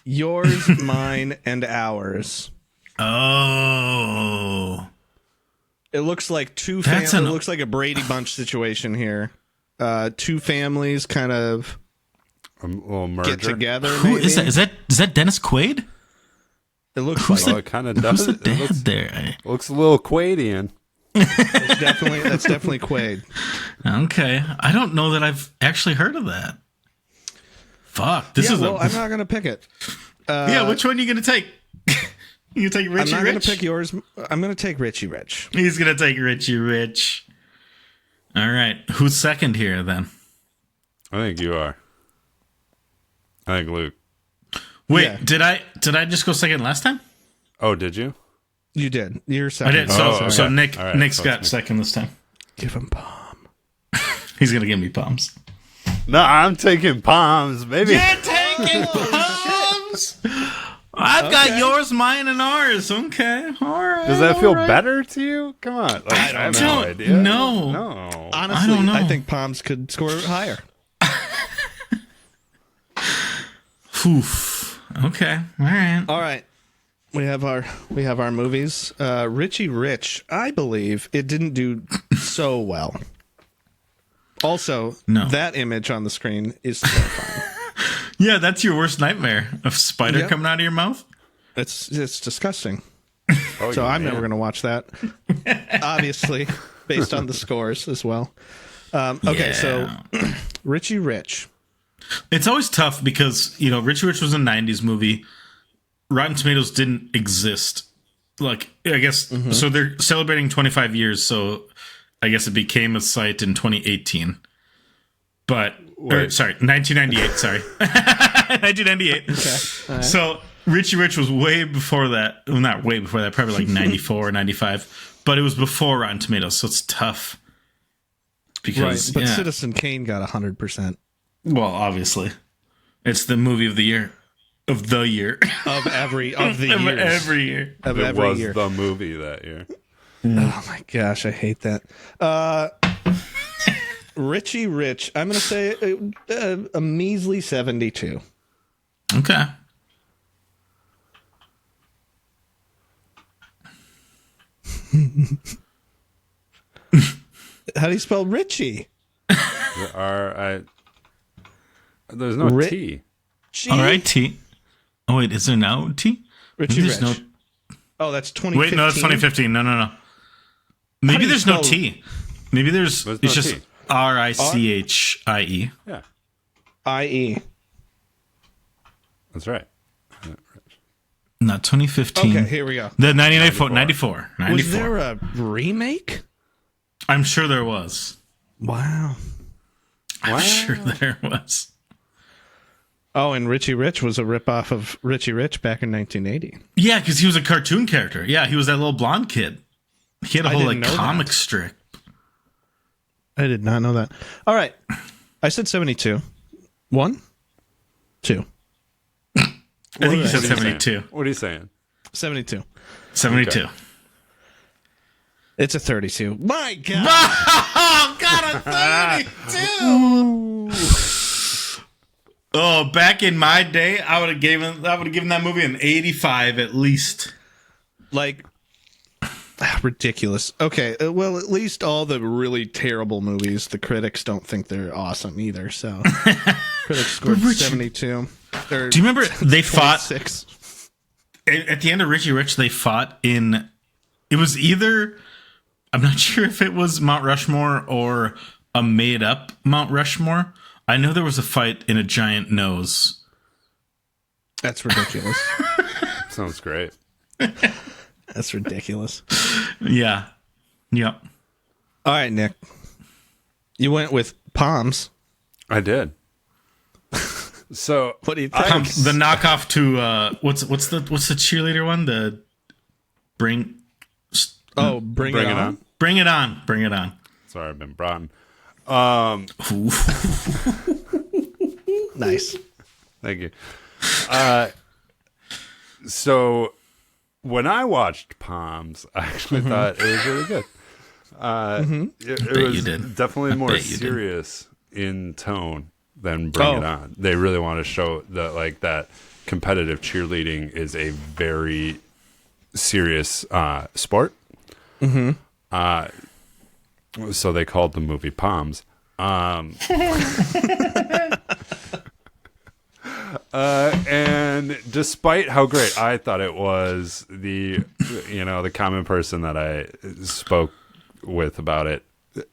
Yours, Mine, and Ours. Oh. It looks like That's it looks like a Brady Bunch situation here. Two families kind of A little merger. get together. Who maybe. is that? Is that Dennis Quaid? It looks Who's like Well, it kind of does. Who's the It dad looks, there? looks a little Quaidian. that's definitely Quaid. Okay. I don't know that I've actually heard of that. Fuck. This is I'm not gonna pick it. Yeah, which one are you going to take? You take Richie I'm not Rich? gonna pick yours. I'm gonna take Richie Rich. He's going to take Richie Rich. All right. Who's second here then? I think you are. I think Luke. Wait, Yeah. did I just go second last time? Oh, did you? You did. You're I second. did. So okay. so Nick All right, Nick's so got it's me. second this time. Give him palm. He's going to give me palms. No, I'm taking Palms. Maybe. taking palms. I've got yours, mine, and ours. Okay. All right. Does that feel all right. better to you? Come on. Like, I have no don't idea. know. No. Honestly, don't know. I think Palms could score higher. Oof. Okay. All right. All right. We have our movies. Richie Rich, I believe it didn't do so well. Also, No. that image on the screen is terrifying. Yeah, that's your worst nightmare. A spider Yep. coming out of your mouth? it's disgusting. Oh, So yeah, I'm never man. going to watch that. Obviously, based on the scores as well. Okay, so Richie Rich. It's always tough because, Richie Rich was a 90s movie. Rotten Tomatoes didn't exist. Like, I guess, so they're celebrating 25 years, so I guess it became a site in 2018. But, Wait. sorry, 1998, sorry. 1998. Okay. All right. So Richie Rich was way before that. Well, not way before that, probably like 94 or 95. But it was before Rotten Tomatoes, so it's tough. Right, Because, but yeah. Citizen Kane got 100% Well, obviously. It's the movie of the year. Of the year. of the Of years. every year. Of It every was year. the movie that year. Oh my gosh, I hate that. Richie Rich, I'm going to say a measly 72. Okay. How do you spell Richie? There's no Ri- T. G? All right, T. Oh, wait, is there now T? Richie There's Rich. no. Oh, that's 2015. Wait, no, it's 2015. No. Maybe you there's no spell- T. Maybe there's. There's It's no just T. RICHIE. Yeah, IE. that's right. Not 2015. Okay, here we go. The 94. Was there a remake? I'm sure there was. Wow. I'm sure there was. Oh, and Richie Rich was a ripoff of Richie Rich back in 1980. Yeah, because he was a cartoon character. Yeah, he was that little blonde kid. He had a I whole didn't know comic that. strip. I did not know that. All right. I said 72. 1, 2. I think he said What are you saying? 72. What are you saying? 72. 72. Okay. It's a 32. My God. Oh, God, a 32. Oh, back in my day, I would have given that movie an 85 at least. Like, ridiculous. Okay. Well, at least all the really terrible movies, the critics don't think they're awesome either. So, critics scored 72. Do you remember they fought 26. at the end of Richie Rich? They fought in. It was either. I'm not sure if it was Mount Rushmore or a made-up Mount Rushmore. I know there was a fight in a giant nose. That's ridiculous. Sounds great. That's ridiculous. Yeah. Yep. All right, Nick. You went with Palms. I did. So What do you think? The knockoff to what's the cheerleader one? The bring Bring it on. Bring it on. Bring it on. Sorry, I've been brought. Nice. Thank you. So when I watched Palms, I actually thought it was really good. It was definitely more serious in tone than Bring It On. They really want to show that like that competitive cheerleading is a very serious sport. So they called the movie Palms. And despite how great I thought it was, the common person that I spoke with about it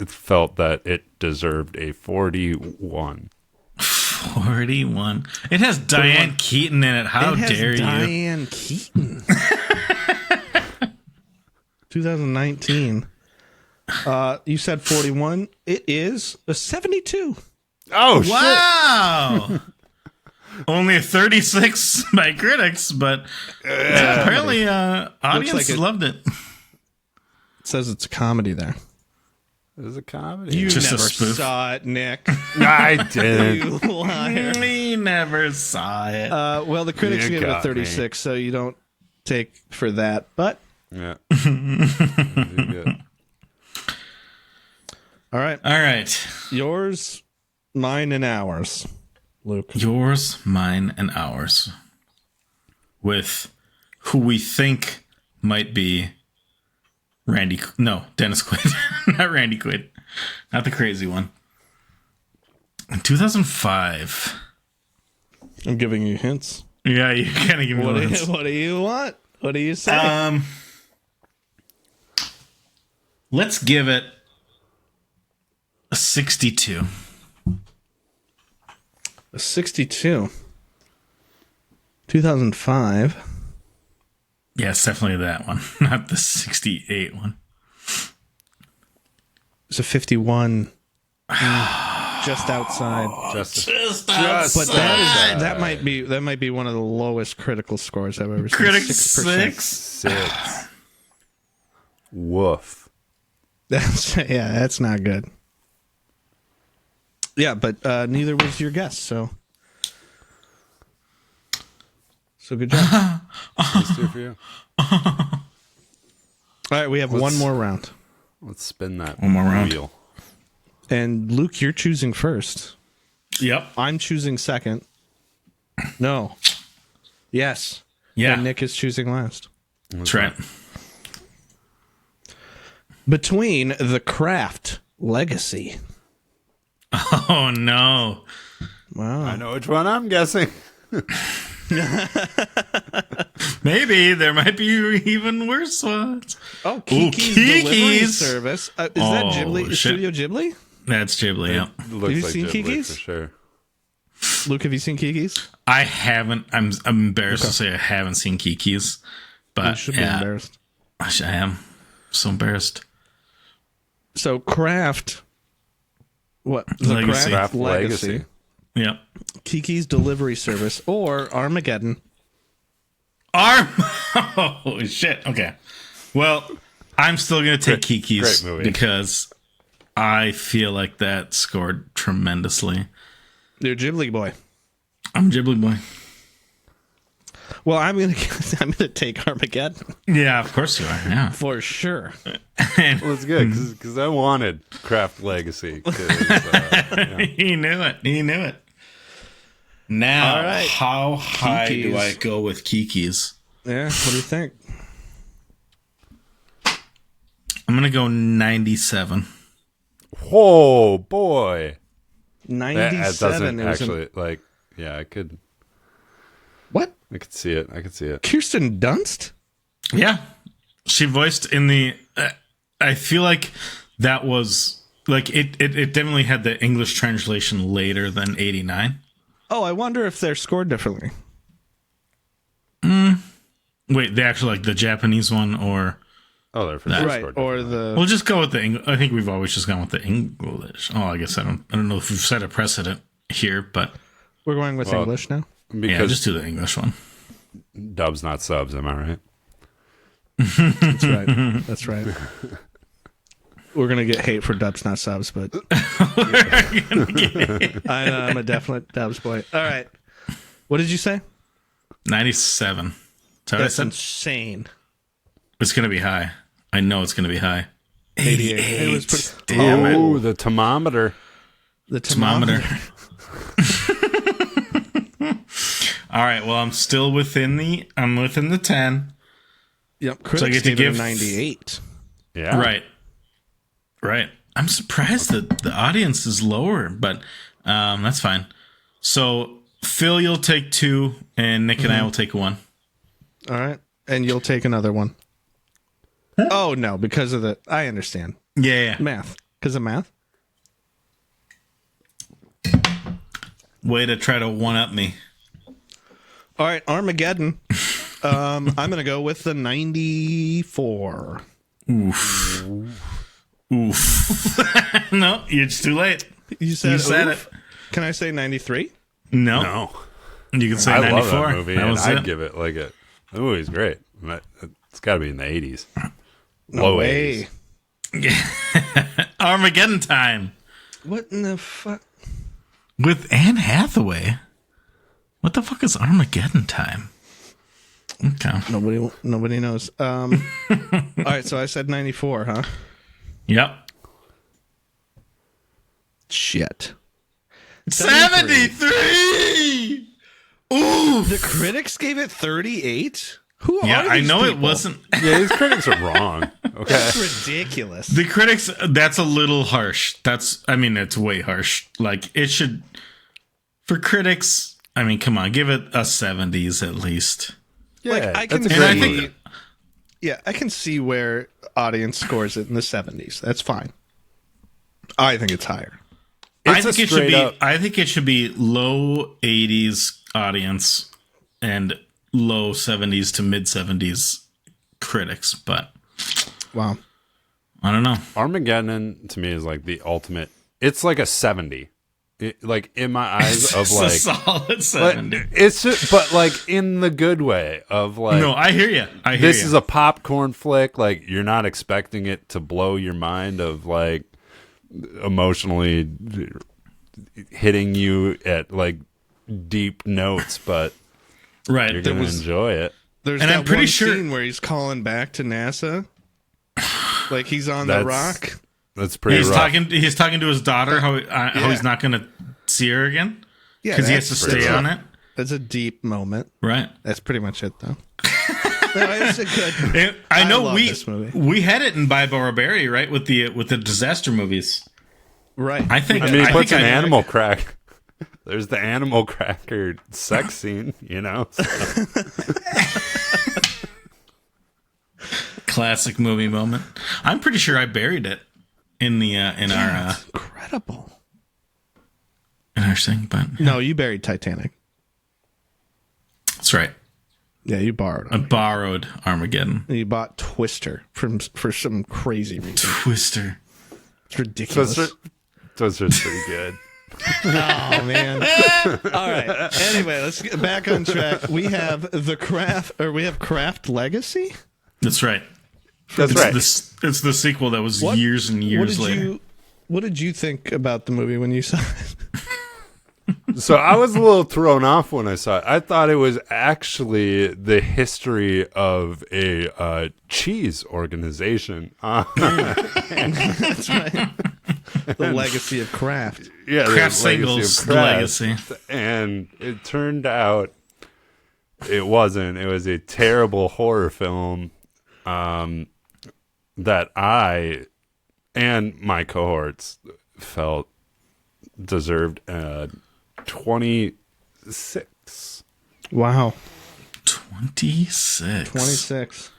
felt that it deserved a 41. 41. It has Diane Keaton in it. How dare you? Diane Keaton. 2019. You said 41. It is a 72. Oh, wow. Only a 36 by critics, but apparently audience loved it. It says it's a comedy there. It was a comedy. You Just never a spoof. saw it, Nick. I did. You liar. We never saw it. Well, the critics You gave it a got 36, so you don't take for that. But Yeah. all right, All right. yours, mine, and ours, Luke. Yours, mine, and ours. With who we think might be Dennis Quaid. Not Randy Quaid. Not the crazy one. In 2005. I'm giving you hints. Yeah, you kind of give me hints. What do you want? What do you say? Let's give it a 62. A 62. 2005. Yeah, it's definitely that one. Not the 68 one. It's a 51. Just outside. Just But that might be one of the lowest critical scores I've ever seen. Critics 6%. 6. Woof. That's not good. Yeah, but neither was your guess, so good job. Let's do it for you. All right, we have one more round. Let's spin that One more round. wheel. And Luke, you're choosing first. Yep. I'm choosing second. No. Yes. Yeah. And Nick is choosing last. That's right. Between The Craft Legacy. Oh, no. Wow. I know which one I'm guessing. Maybe there might be even worse ones. Oh, Kiki's Delivery Kiki's. Service. Is that Ghibli? Shit. Studio Ghibli? That's Ghibli, yeah. Looks you like seen Ghibli Kiki's? for sure. Luke, have you seen Kiki's? I haven't. I'm embarrassed to say I haven't seen Kiki's. But You should be embarrassed. I am. So embarrassed. So, Craft. What? The Legacy. Craft Craft Legacy. Legacy. Yep. Kiki's Delivery Service or Armageddon. Oh, shit. Okay. Well, I'm still going to take Kiki's great movie. because I feel like that scored tremendously. You're Ghibli boy. I'm Ghibli boy. Well, I'm gonna take Armageddon Yeah, of course you are. Yeah. for sure. Well, it's good because I wanted Craft Legacy. He knew it. He knew it. Now, All right. how high do Kiki's. I go with Kiki's? Yeah. What do you think? I'm going to go 97. Oh boy, 97. that doesn't It was actually like. Yeah, I could what? see it. I could see it. Kirsten Dunst? Yeah. She voiced in the... I feel like that was... Like, it definitely had the English translation later than 89. Oh, I wonder if they're scored differently. Wait, the actual, like, the Japanese one, or... Oh, they're for sure Right. scored Or differently. the. We'll just go with the English. I think we've always just gone with the English. Oh, I guess I don't know if we've set a precedent here, but... We're going with English now. Yeah, Because just do the English one. dubs, not subs. Am I right? That's right. That's right. We're gonna get hate for dubs, not subs, but I'm a definite dubs boy. All right, what did you say? 97. That's insane. It's gonna be high. I know it's gonna be high. 88. It was pretty. Damn it. Oh, the thermometer. The Thermometer. All right. Well, I'm still within the 10. Yep. Critics So I get to gave give it a 98. Yeah. Right. I'm surprised that the audience is lower, but that's fine. So Phil, you'll take 2, and Nick and I will take 1. All right, and you'll take another one. Oh no, because of the. I understand Yeah. math. Because of math. Way to try to one-up me. All right, Armageddon. I'm gonna go with the 94. Oof. No, it's too late. You said it. Can I say 93? No. No. You can say I 94. love that movie, That and was I'd it. give it like a. Oh, he's great. It's got to be in the 80s. No Low way. 80s. Armageddon Time What in the fuck? with Anne Hathaway. What the fuck is Armageddon Time? Okay. Nobody knows. All right, so I said 94, huh? Yep. Shit. 73. Ooh. The critics gave it 38? Who Yeah, are I these know it people? wasn't. Yeah, these critics are wrong. Okay. That's ridiculous. The critics, that's a little harsh. It's way harsh. Like, it should, for critics, come on, give it a 70s at least. Yeah, Like, I can that's a see, great And I think- movie. yeah, I can see where audience scores it in the 70s. That's fine. I think it's higher. I It's a think it should be. straight up- I think it should be low 80s audience and low 70s to mid 70s critics. But Wow. I don't know. Armageddon to me is like the ultimate. It's like a 70. Like in my eyes of It's like a solid but 70. it's just, but like in the good way of like No, I hear you. this is a popcorn flick. Like you're not expecting it to blow your mind of like emotionally hitting you at like deep notes, but right. you're There gonna was enjoy it. There's And that I'm pretty one sure- scene where he's calling back to NASA. Like he's on the rock. That's pretty he's rough. talking. He's talking to his daughter how he's not going to see her again Yeah, because he has to that's- stay on it. That's a deep moment. Right. That's pretty much it, though. No, it's a good. And I know love this movie. we had it in By Barbarian, right, with the disaster movies. Right. I think. I mean, he puts think an I- animal crack. There's the animal cracker sex scene, you know. Classic movie moment. I'm pretty sure I buried it in the in our Incredible. thing, but No, you buried Titanic. that's right. Yeah, you borrowed I it. borrowed Armageddon. And you bought Twister for some crazy reason. Twister. It's ridiculous. Twister's pretty good. Oh man! All right. Anyway, let's get back on track. We have Craft Legacy. That's right. That's It's right. it's the sequel that was years and years later. What did you think about the movie when you saw it? So I was a little thrown off when I saw it. I thought it was actually the history of a cheese organization. That's right. The legacy of Kraft. Yeah, the Kraft legacy singles, of the Kraft. legacy. And it turned out it wasn't. It was a terrible horror film that I and my cohorts felt deserved 26. Wow. 26. 26.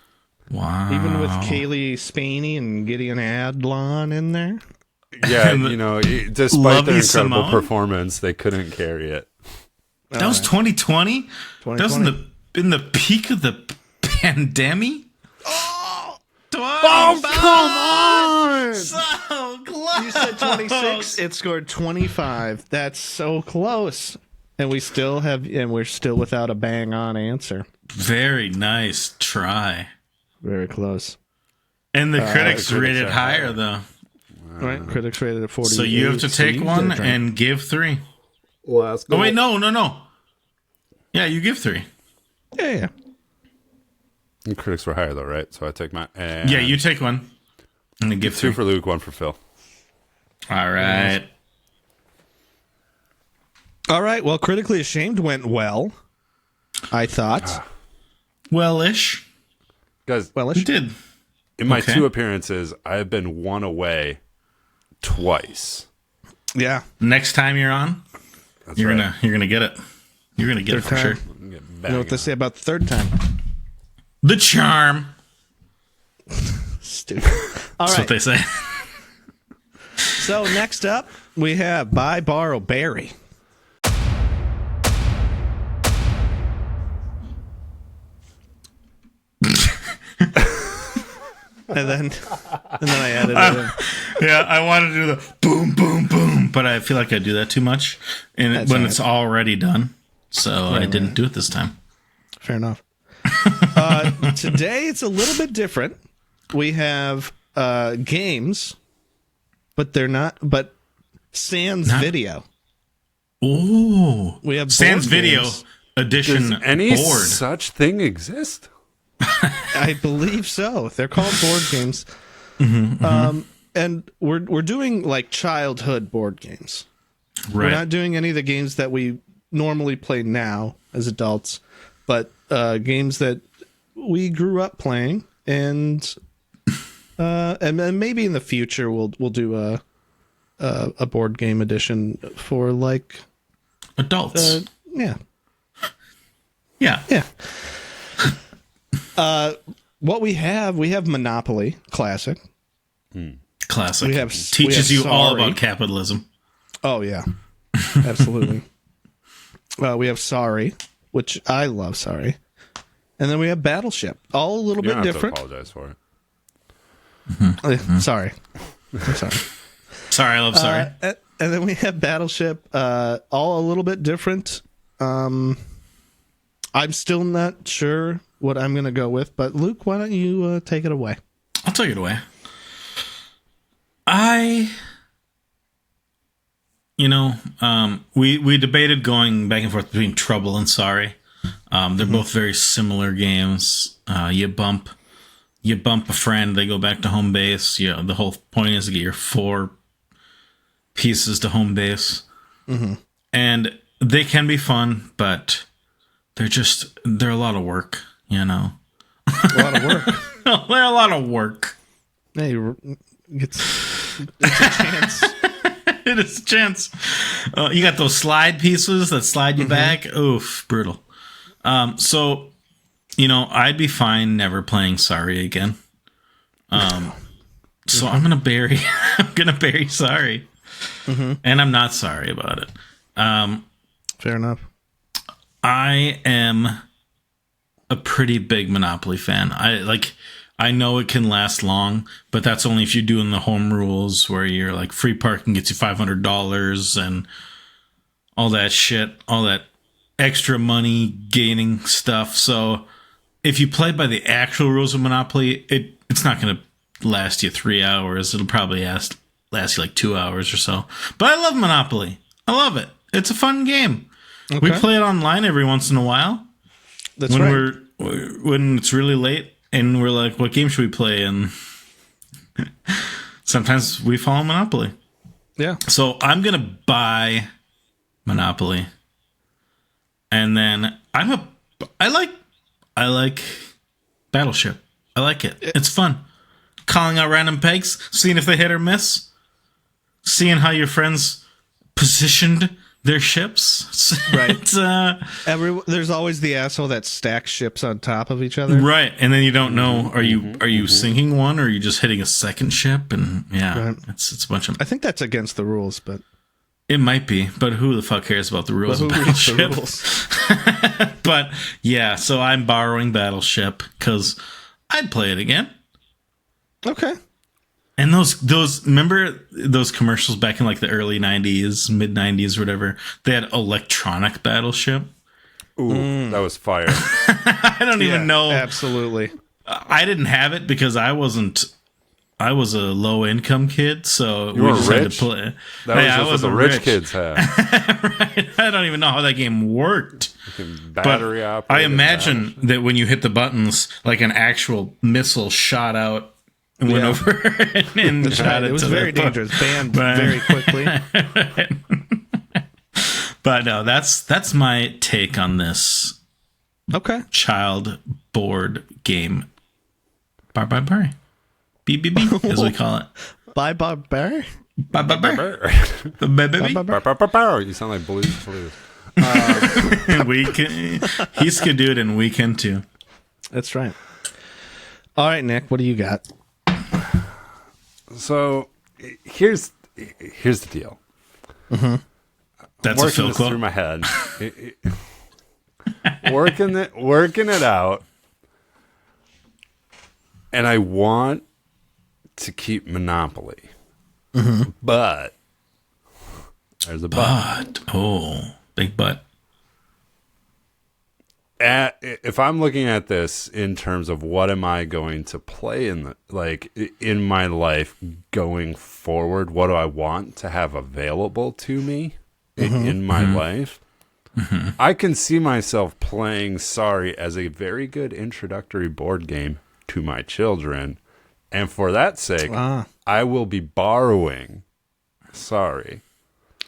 Wow. Even with Kaylee Spaney and Gideon Adlon in there. Yeah, And you know, despite Lovely their incredible Simone? performance, they couldn't carry it. That was 2020? That was in the peak of the pandemic? Oh, come on! So close. You said 26. It scored 25. That's so close. And we're still without a bang on answer. Very nice try. Very close. And the critics critics rated are higher, higher. though. Right? Critics rated at 40. So you have to take one and give 3. Let's go. Oh, wait, no. Yeah, you give 3. Yeah. The critics were higher though, right? So I take my. And Yeah, you take one and then give 2 3. for Luke, 1 for Phil. All right. All right. Well, Critically Ashamed went well, I thought. Well-ish. Guys, You did. in my Okay. 2 appearances, I've been 1 away twice. Yeah. Next time you're on, That's you're right. gonna get it. You're gonna get it for Third sure. time. I'm getting You know what they banging say about the third time? The charm. Stupid. All That's what right. they say. So next up, we have Buy, Borrow, Bury. and then I added it in. Yeah, I want to do the boom, boom, boom, but I feel like I do that too much, and That's when all right. it's already done, so I didn't do it this time. Fair enough. Today it's a little bit different. We have games, but they're not. But Sans video. Ooh, We have Sans board Video games. Edition Does any board. such thing exist? I believe so. They're called board games. And we're doing like childhood board games. We're Right. not doing any of the games that we normally play now as adults, but games that we grew up playing, and then maybe in the future we'll do a board game edition for like Adults. yeah. Yeah. What we have Monopoly Classic. Classic. We have Teaches you all Sorry. about capitalism. Oh yeah, absolutely. We have Sorry, which I love Sorry, and then we have Battleship. All a little You bit don't have different. to apologize for it. Sorry, I'm sorry. Sorry, I love sorry. And then we have Battleship. All a little bit different. I'm still not sure what I'm going to go with, but Luke, why don't you take it away? I'll take it away. We debated going back and forth between Trouble and Sorry. They're both very similar games. You bump a friend, they go back to home base. The whole point is to get your 4 pieces to home base. And they can be fun, but they're a lot of work, A lot of work. They're a lot of work. Hey, it's a chance. It is a chance. You got those slide pieces that slide you back. Oof, brutal. So, I'd be fine never playing Sorry again. So I'm gonna bury. I'm gonna bury Sorry, and I'm not sorry about it. Fair enough. I am a pretty big Monopoly fan. I know it can last long, but that's only if you're doing the home rules where you're like free parking gets you $500 and all that shit, all that extra money gaining stuff. So if you play by the actual rules of Monopoly, it's not going to last you 3 hours. It'll probably last you like 2 hours or so. But I love Monopoly. I love it. It's a fun game. Okay. We play it online every once in a while. That's when right. when it's really late and we're like, what game should we play? And sometimes we follow Monopoly. Yeah. So I'm gonna buy Monopoly, and then I like Battleship. I like it. It's fun. Calling out random pegs, seeing if they hit or miss, seeing how your friends positioned their ships. Right. It's, There's always the asshole that stacks ships on top of each other. right, and then you don't know are you sinking one or are you just hitting a second ship? And Right. it's a bunch of. I think that's against the rules, but It might be, but who the fuck cares about the rules of who reads the Battleship? rules? But yeah, so I'm borrowing Battleship because I'd play it again. Okay. And those remember those commercials back in like the early 90s, mid 90s, whatever. They had electronic Battleship. Ooh, that was fire. I don't even know. Absolutely. I didn't have it because I wasn't I was a low income kid, so You we were just rich? had to play. That was Yeah, I just what the wasn't rich rich. kids have. Right? I don't even know how that game worked. Battery But operated. I imagine that when you hit the buttons, like an actual missile shot out and went Yeah. over and shot It was very dangerous. Banned very quickly. But no, that's my take on this Okay. child board game. Bye. BBB, as we call it. Bye, Bob Barry. Bye. You sound like Blues. He's could do it, and we can too. That's right. All right, Nick, what do you got? So here's the deal. That's a Working Phil this quote. through my head. Working it out. And I want to keep Monopoly. But there's a but. Big butt. If I'm looking at this in terms of what am I going to play in my life going forward, what do I want to have available to me in my life? I can see myself playing Sorry as a very good introductory board game to my children, and for that sake, I will be borrowing Sorry.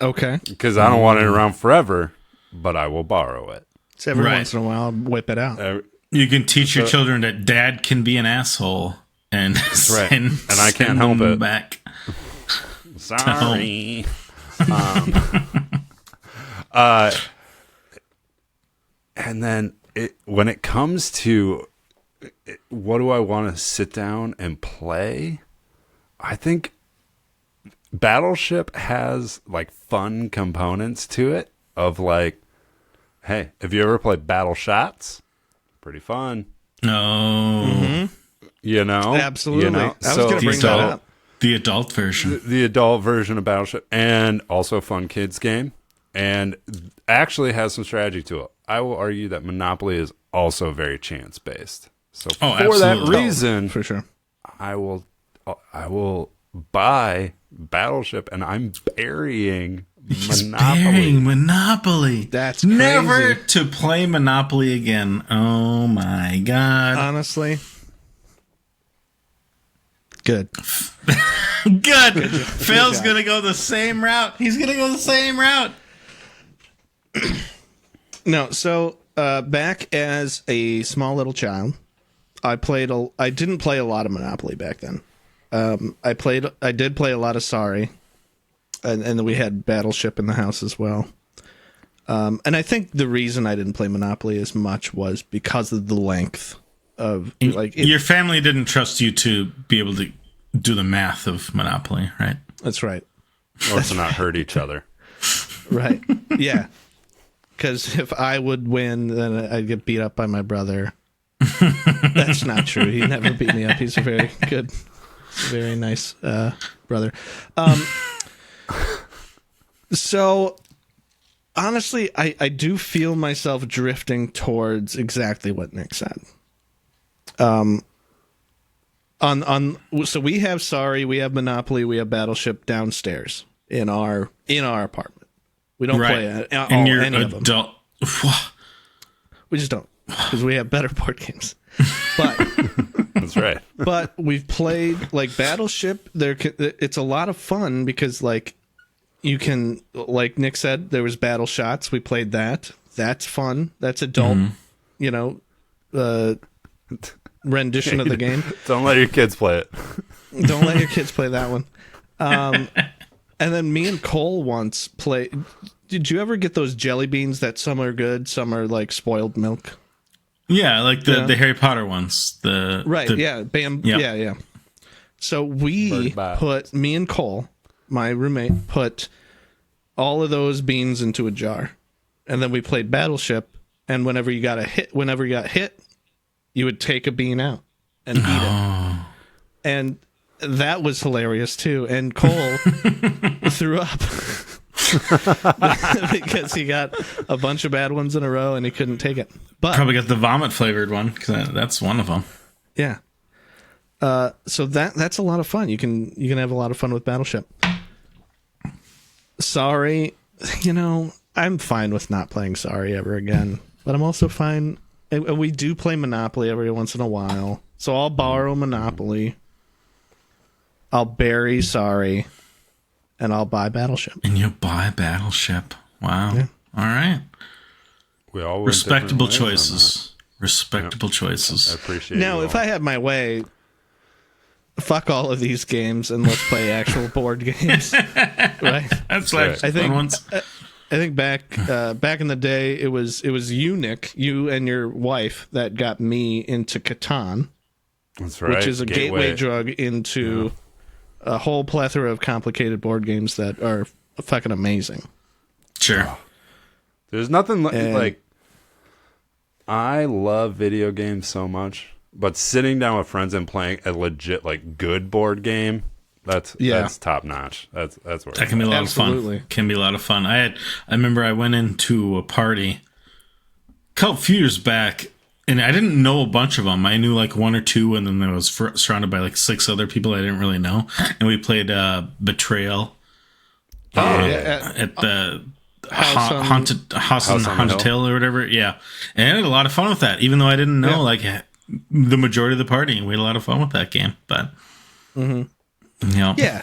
Okay. Because I don't want it around forever, but I will borrow it. So every Right. once in a while, I'll whip it out. You can teach your children that dad can be an asshole and right. and I can't send help them it. back. Sorry. And then when it comes to what do I want to sit down and play, I think Battleship has like fun components to it of like, hey, have you ever played Battle Shots? Pretty fun. No. You know? Absolutely. You know? I was going to bring that up. The adult version. The adult version of Battleship, and also a fun kids game, and actually has some strategy to it. I will argue that Monopoly is also very chance based. So for that absolutely. reason, For sure. I will buy Battleship, and I'm burying Monopoly. Burying Monopoly. That's never crazy. to play Monopoly again. Oh my god. Honestly. Good. Good. Phil's gonna go the same route. He's gonna go the same route. No, so back as a small little child, I didn't play a lot of Monopoly back then. I did play a lot of Sorry, and then we had Battleship in the house as well. And I think the reason I didn't play Monopoly as much was because of the length of Your family didn't trust you to be able to do the math of Monopoly, right? That's right. Or to not hurt each other. Right. Yeah. Because if I would win, then I'd get beat up by my brother. That's not true. He never beat me up. He's a very good, very nice brother. So, honestly, I do feel myself drifting towards exactly what Nick said. So we have Sorry, we have Monopoly, we have Battleship downstairs in our apartment. We don't play any of them. adult. We just don't, because we have better board games. But That's right. but we've played like Battleship. It's a lot of fun because like you can, like Nick said, there was Battle Shots. We played that. That's fun. That's adult. You know, rendition of the game. Don't let your kids play it. Don't let your kids play that one. And then me and Cole once played. Did you ever get those jelly beans that some are good, some are like spoiled milk? Yeah, like the Harry Potter ones. Right, yeah. Bam. Yep. Yeah. So we put, me and Cole, my roommate, put all of those beans into a jar. And then we played Battleship. And whenever you got hit, you would take a bean out and eat it. And that was hilarious too. And Cole threw up because he got a bunch of bad ones in a row and he couldn't take it. But Probably got the vomit flavored one because that's one of them. yeah. So that's a lot of fun. You can have a lot of fun with Battleship. Sorry, I'm fine with not playing Sorry ever again, but I'm also fine. And we do play Monopoly every once in a while, so I'll borrow Monopoly. I'll bury Sorry, and I'll buy Battleship. And you buy Battleship. Wow. Yeah. All right. We all respectable choices. Respectable choices. I appreciate. Now, if I had my way, fuck all of these games and let's play actual board games. Right? That's like I think back in the day, it was you, Nick, you and your wife that got me into Catan. That's right. Which is a gateway drug into a whole plethora of complicated board games that are fucking amazing. Sure. There's nothing like. I love video games so much, but sitting down with friends and playing a legit good board game, that's top notch. That's where that can be a lot of fun. Can be a lot of fun. I remember I went into a party a few years back, and I didn't know a bunch of them. I knew one or two, and then I was surrounded by 6 other people I didn't really know, and we played Betrayal. At the Haunted Hill or whatever. Yeah, and I had a lot of fun with that, even though I didn't know the majority of the party. We had a lot of fun with that game, but yeah.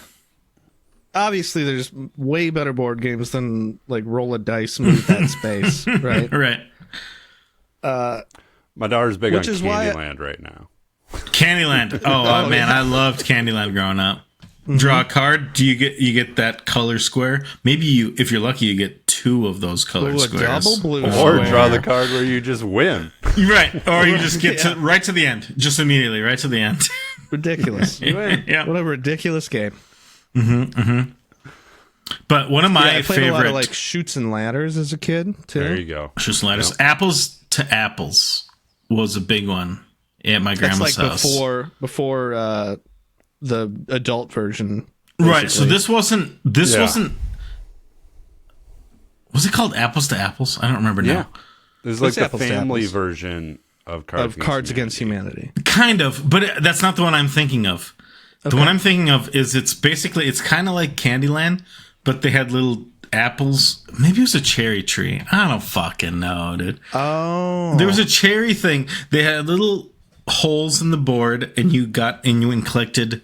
Obviously, there's way better board games than roll a dice, move that space, right? Right. My daughter's big on Candyland right now. Candyland. Oh man, I loved Candyland growing up. Draw a card. Do you get that color square? Maybe if you're lucky, you get 2 of those colored squares. Double blue or square. Draw the card where you just win. Right, or you just get right to the end, just immediately, right to the end. Ridiculous. Yeah. What a ridiculous game. But one of my I played favorite a lot of Chutes and Ladders as a kid too. There you go. Chutes and Ladders. Apples to Apples was a big one at my grandma's house. Before the adult version, basically. Right? So this wasn't. Was it called Apples to Apples? I don't remember now. There's the family version of Cards Against Humanity. Kind of, but that's not the one I'm thinking of. Okay. The one I'm thinking of is it's kind of like Candyland, but they had little apples. Maybe it was a cherry tree. I don't fucking know, dude. Oh, there was a cherry thing. They had little holes in the board, and you collected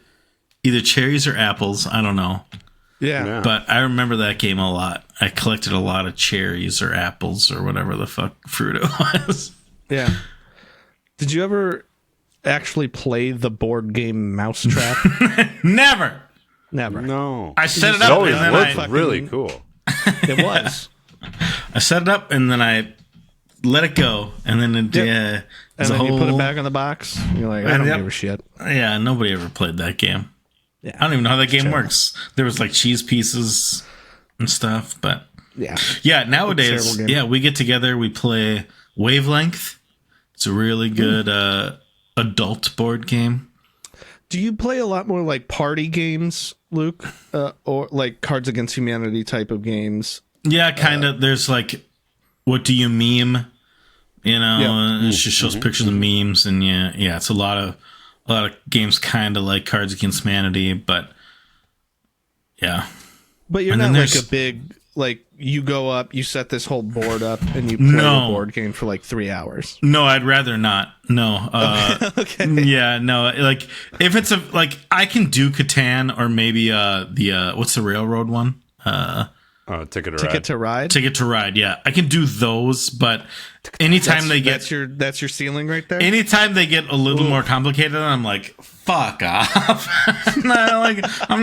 either cherries or apples. I don't know. Yeah. But I remember that game a lot. I collected a lot of cherries or apples or whatever the fuck fruit it was. Yeah. Did you ever actually play the board game Mousetrap? Never. No. I set it up and then looked really cool. It was. I set it up and then I let it go, and then it, and then you put it back in the box. You're like, I don't give a shit. Yeah, nobody ever played that game. Yeah, I don't even know how that game works. There was cheese pieces and stuff, but yeah. Nowadays, we get together, we play Wavelength. It's a really good adult board game. Do you play a lot more party games, Luke, or Cards Against Humanity type of games? Yeah, kind of. There's what do you meme? It just shows pictures of memes, and it's a lot of games kind of like Cards Against Humanity, but yeah. But you're not a big you go up, you set this whole board up, and you play the board game for 3 hours. No, I'd rather not. No. Okay. Yeah, no. If it's I can do Catan or maybe the what's the railroad one? Ticket to Ride. Ticket to Ride. Yeah, I can do those, but anytime they get that's your ceiling right there. Anytime they get a little more complicated, I'm like, fuck off. I'm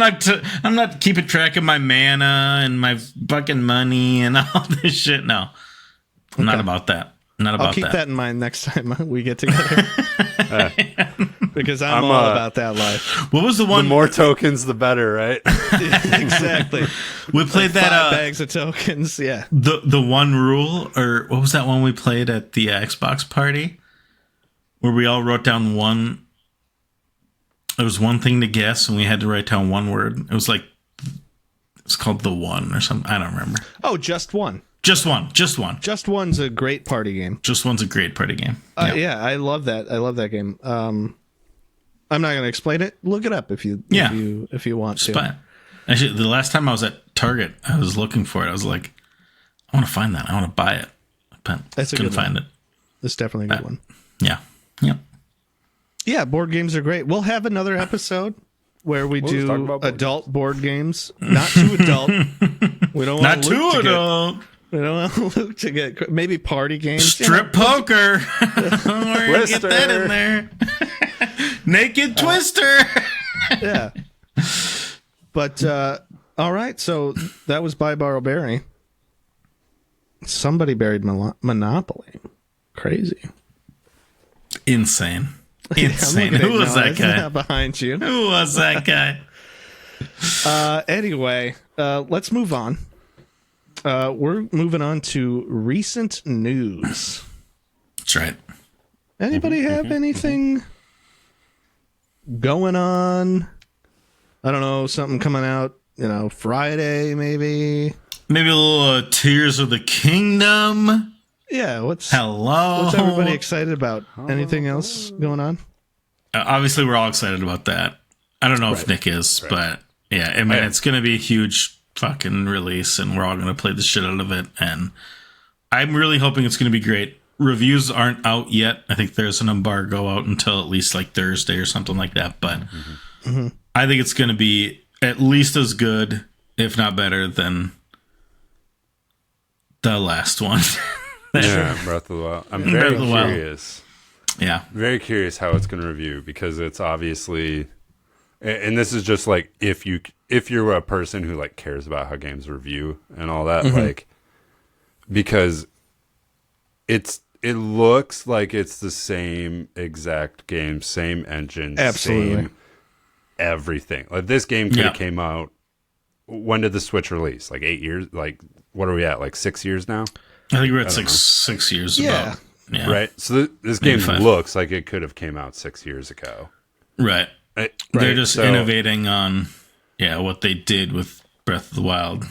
not keeping track of my mana and my fucking money and all this shit. No, I'm not about that. I'll keep that in mind next time we get together. Because I'm all about that life. What was the one? The more tokens, the better, right? Exactly. We played that 5 bags of tokens. Yeah. The one rule, or what was that one we played at the Xbox party, where we all wrote down one. There was one thing to guess, and we had to write down one word. It was it's called The One or something. I don't remember. Oh, Just One. Just one. Just One's a great party game. Just One's a great party game. Yeah, I love that. I love that game. I'm not going to explain it. Look it up if you want to. But actually, the last time I was at Target, I was looking for it. I was like, I want to find that. I want to buy it. But That's a couldn't good find one. it. It's definitely a good one. Yeah. Yep. Yeah, board games are great. We'll have another episode where we We'll just talk do about board adult board games. Not too adult. We don't want Not too Luke to adult. we don't want Luke to get maybe party games. Strip poker. We're gonna get that in there. Naked Twister. Yeah. But all right, so that was Buy Borrow Barry. Somebody buried Monopoly. Crazy. Insane. Yeah, Insane. I'm looking Who at was Noah. that It's guy? not behind you. Who was that guy? Anyway, let's move on. We're moving on to recent news. That's right. Anybody have anything going on? I don't know, something coming out, Friday maybe. Maybe a little Tears of the Kingdom. Yeah, what's Hello. everybody excited about? Anything else going on? Obviously, we're all excited about that. I don't know if Nick is, but yeah, I mean, it's going to be a huge fucking release, and we're all going to play the shit out of it. And I'm really hoping it's going to be great. Reviews aren't out yet. I think there's an embargo out until at least like Thursday or something like that. But I think it's going to be at least as good, if not better, than the last one. Yeah, Breath of the Wild. I'm Breath very of the Wild. curious. Yeah. Very curious how it's going to review, because it's obviously, and this is just like if you're a person who like cares about how games review and all that, like, because it looks like it's the same exact game, same engine, Absolutely. same everything. Like this game could have came out. When did the Switch release? Like 8 years? Like what are we at? Like 6 years now? I think we're at 6 years. Yeah. About. Yeah. Right. So this game 5. looks like it could have came out 6 years ago. Right. Right? They're just So- innovating on, what they did with Breath of the Wild.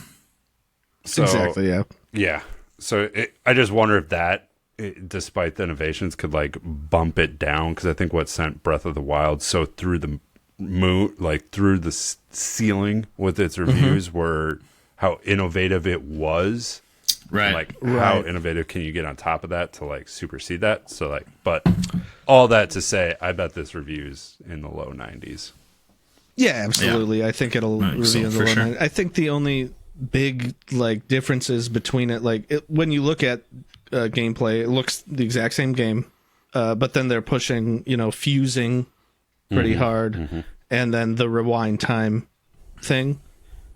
So, Exactly, yeah. Yeah. So I just wonder if that, despite the innovations, could like bump it down, because I think what sent Breath of the Wild so through the moon, like through the ceiling with its reviews, were how innovative it was. Right. Like how innovative can you get on top of that to like supersede that? So like, but all that to say, I bet this review's in the low 90s. Yeah, absolutely. I think it'll I think so, review in the for low sure. 90s. I think the only big like differences between it, when you look at gameplay, it looks the exact same game, but then they're pushing, fusing pretty hard, and then the rewind time thing.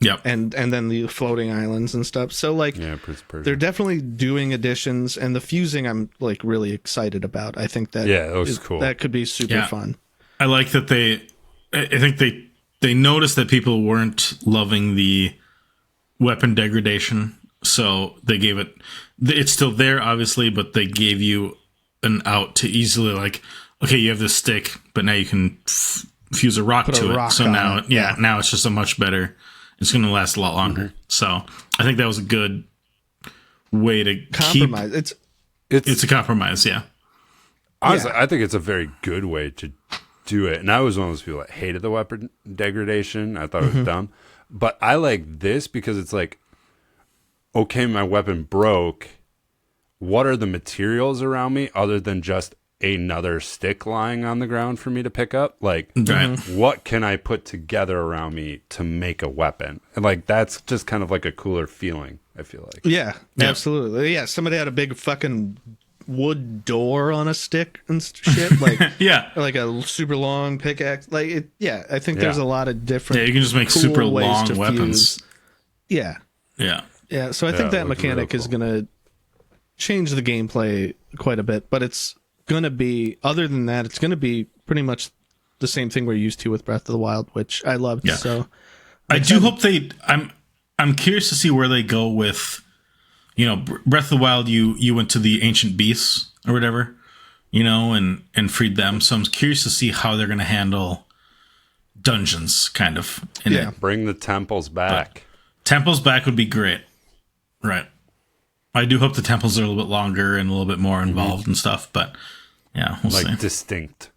Yep. And then the floating islands and stuff. So like, Yeah, Prince of Persia. they're definitely doing additions, and the fusing I'm like really excited about. I think that Yeah, that was cool. That could be super Yeah. fun. I like that I think they noticed that people weren't loving the weapon degradation, so they gave it's still there obviously, but they gave you an out to easily like, okay, you have this stick, but now you can fuse a rock Put a to rock it. So on now, it, now it's just a much better. It's going to last a lot longer. So I think that was a good way to Compromise. It's a compromise, yeah. Honestly, I think it's a very good way to do it. And I was one of those people that hated the weapon degradation. I thought it was dumb. But I like this because it's like, okay, my weapon broke. What are the materials around me other than just another stick lying on the ground for me to pick up? Like, what can I put together around me to make a weapon? And like, that's just kind of like a cooler feeling, I feel like. Yeah, absolutely. Yeah, somebody had a big fucking wood door on a stick and shit, like like a super long pickaxe. Like, I think there's a lot of different. Yeah, you can just make cool super ways long to weapons. fuse. Yeah, Yeah. So I think that it looks mechanic real is cool. gonna change the gameplay quite a bit, but it's gonna be, other than that, it's gonna be pretty much the same thing we're used to with Breath of the Wild, which I loved. Yeah. So I do hope I'm curious to see where they go with, Breath of the Wild. You went to the ancient beasts or whatever, and freed them. So I'm curious to see how they're going to handle dungeons, kind of. In it. Bring the temples back. Temples back would be great, right? I do hope the temples are a little bit longer and a little bit more involved and stuff. But yeah, we'll Like see. distinct.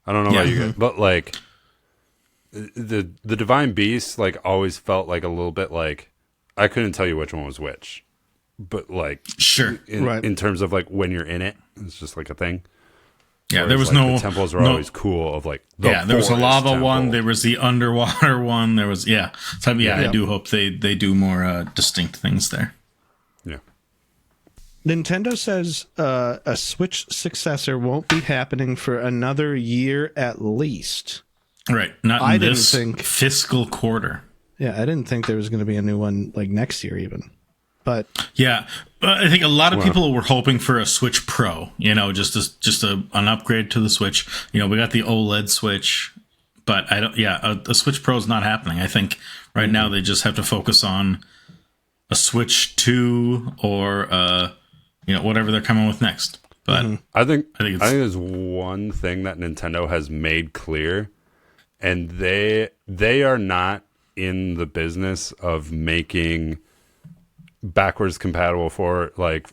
I don't know about you guys, but like the Divine Beast, like always felt like a little bit like I couldn't tell you which one was which, but like Sure, in terms of like when you're in it, it's just like a thing. Yeah, Whereas, there was like, no the temples were always cool. Of like there was a lava temple. one. There was the underwater one. There was So I do hope they do more distinct things there. Yeah. Nintendo says a Switch successor won't be happening for another year at least. Right, not in I didn't this think- fiscal quarter. Yeah, I didn't think there was going to be a new one like next year even. But Yeah, I think a lot of people were hoping for a Switch Pro. You know, just an upgrade to the Switch. You know, we got the OLED Switch, but I don't. Yeah, a Switch Pro is not happening. I think right now they just have to focus on a Switch 2 or whatever they're coming with next. But I think it's- there's one thing that Nintendo has made clear, and they are not in the business of making backwards compatible for like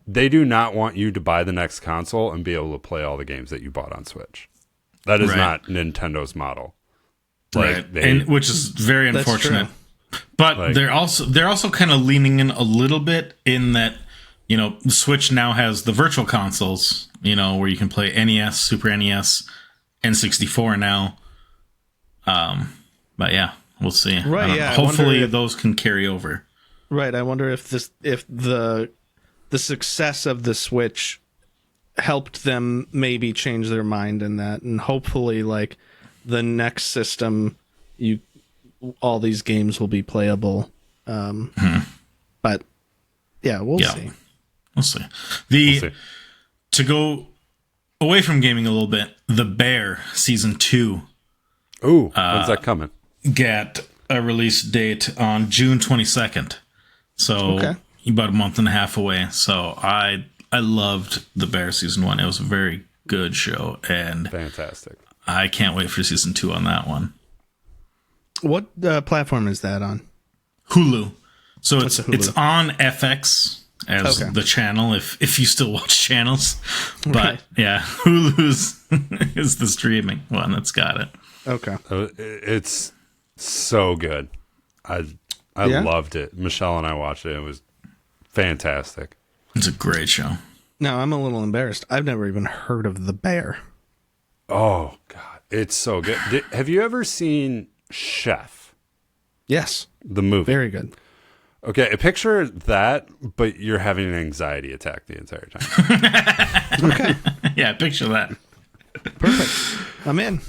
they do not want you to buy the next console and be able to play all the games that you bought on Switch. That is Right. not Nintendo's model. Like, right, they- and which is very That's unfortunate. true. But Like- they're also kind of leaning in a little bit in that, you know, the Switch now has the virtual consoles, you know, where you can play NES, Super NES, N64 now. But yeah, we'll see. Right, I don't yeah, know. I Hopefully wonder if- those can carry over. right, I wonder if the success of the Switch helped them maybe change their mind in that, and hopefully like the next system all these games will be playable. But yeah, we'll Yeah. see. We'll see. We'll see. To go away from gaming a little bit, The Bear Season 2 Ooh, when's that coming? get a release date on June 22nd. So Okay. about a month and a half away. So I loved The Bear Season 1. It was a very good show, and Fantastic. I can't wait for Season 2 on that one. What platform is that on? Hulu. So it's a Hulu? it's on FX as Okay. the channel if you still watch channels. But Right. yeah, Hulu's is the streaming one that's got it. Okay. It's so good. I Yeah? loved it. Michelle and I watched it. It was fantastic. It's a great show. Now I'm a little embarrassed. I've never even heard of The Bear. Oh God, it's so good. Have you ever seen Chef, Yes, the movie? very good. Okay, picture that, but you're having an anxiety attack the entire time. Okay, Yeah, picture that. perfect. I'm in.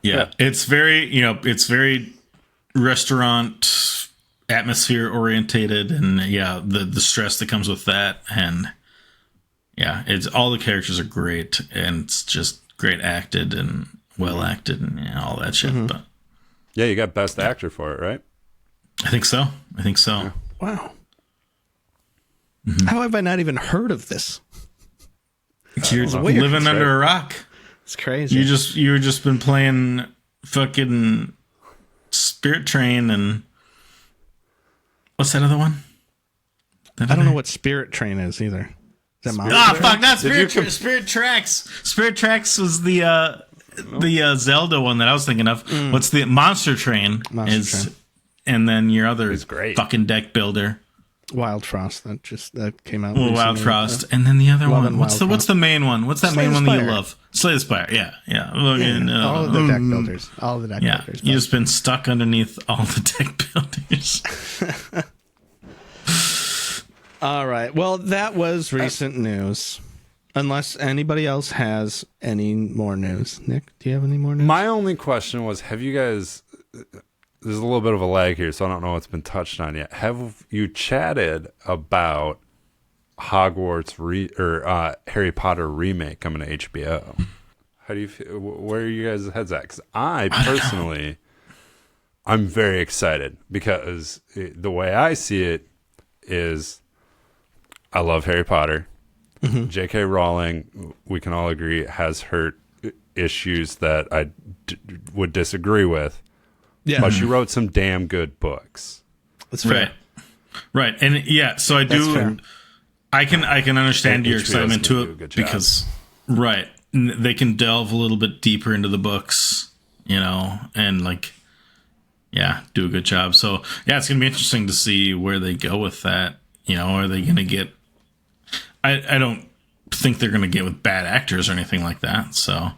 Yeah, it's very restaurant atmosphere orientated, and yeah, the stress that comes with that, and yeah, it's all the characters are great, and it's just great acted and well acted, and all that shit. But Yeah, you got Best Actor for it, right? I think so. Wow. How have I not even heard of this? You're weird. living That's under a rock. It's crazy. You've just been playing fucking Spirit Train and what's that other one? I don't know what Spirit Train is either. Is that Fuck, not Did you Spirit Tracks. Spirit Tracks was the Zelda one that I was thinking of. What's the Monster Train? Monster Train. And then your other It's great. fucking deck builder, Wild Frost that came out. Wild recently. Frost, and then the other Love one. and What's Wild the main one? What's that Slay main the one that you Spire. love? Slay the Spire. Yeah. Fucking, All of the deck builders. All of the deck Yeah, builders. you just been stuck underneath all the deck builders. All right. Well, that was recent news. Unless anybody else has any more news. Nick, do you have any more news? My only question was, have you guys... There's a little bit of a lag here, so I don't know what's been touched on yet. Have you chatted about Hogwarts or Harry Potter remake coming to HBO? How do you feel? Where are you guys' heads at? Because I personally, I'm very excited because the way I see it is I love Harry Potter. J.K. Rowling, we can all agree, has her issues that I would disagree with. Yeah. But she wrote some damn good books. That's fair. Right. And yeah, so I That's do fair. I can understand And your HBO's excitement gonna to do a good it job. because right. they can delve a little bit deeper into the books, and like, yeah, do a good job. So yeah, it's gonna be interesting to see where they go with that. Are they gonna get? I don't think they're gonna get with bad actors or anything like that. So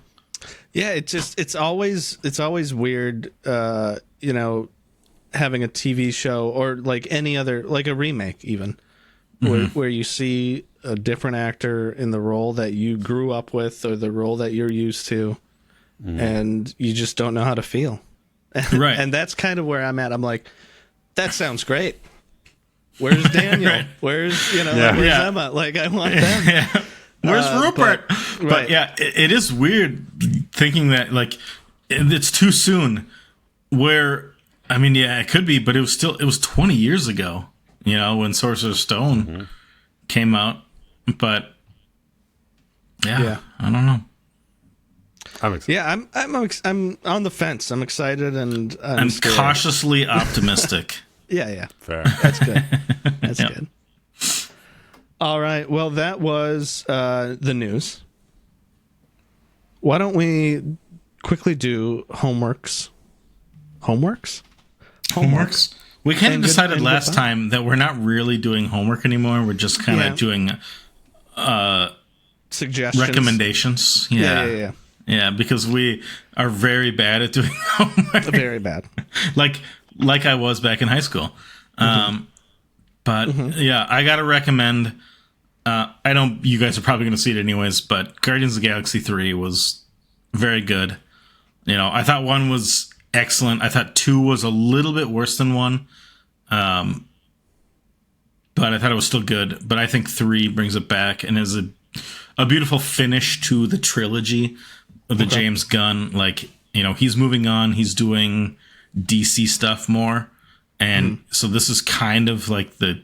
yeah, it's always weird, having a TV show or like any other, like a remake even, where you see a different actor in the role that you grew up with or the role that you're used to, and you just don't know how to feel. Right. And that's kind of where I'm at. I'm like, that sounds great. Where's Daniel? Right. Where's Emma? Like, I want them. Yeah. Where's Rupert? But But yeah, it is weird thinking that like it's too soon. Where I mean, yeah, it could be, but it was 20 years ago. When Sorcerer's Stone came out. But yeah, I don't know. I'm excited. Yeah, I'm on the fence. I'm excited and I'm scared. cautiously optimistic. Yeah. Fair. That's good. That's Yep. good. All right. Well, that was the news. Why don't we quickly do homeworks? Homeworks? We kind of And good- decided and last goodbye. time that we're not really doing homework anymore. We're just kind of Yeah. doing Suggestions? recommendations. Yeah. Yeah, because we are very bad at doing homework. Very bad. like I was back in high school. But yeah, I gotta recommend. I don't. You guys are probably going to see it anyways. But Guardians of the Galaxy 3 was very good. I thought 1 was excellent. I thought 2 was a little bit worse than 1. But I thought it was still good. But I think 3 brings it back and is a beautiful finish to the trilogy of the James Gunn. Like, he's moving on. He's doing DC stuff more. And so this is kind of like the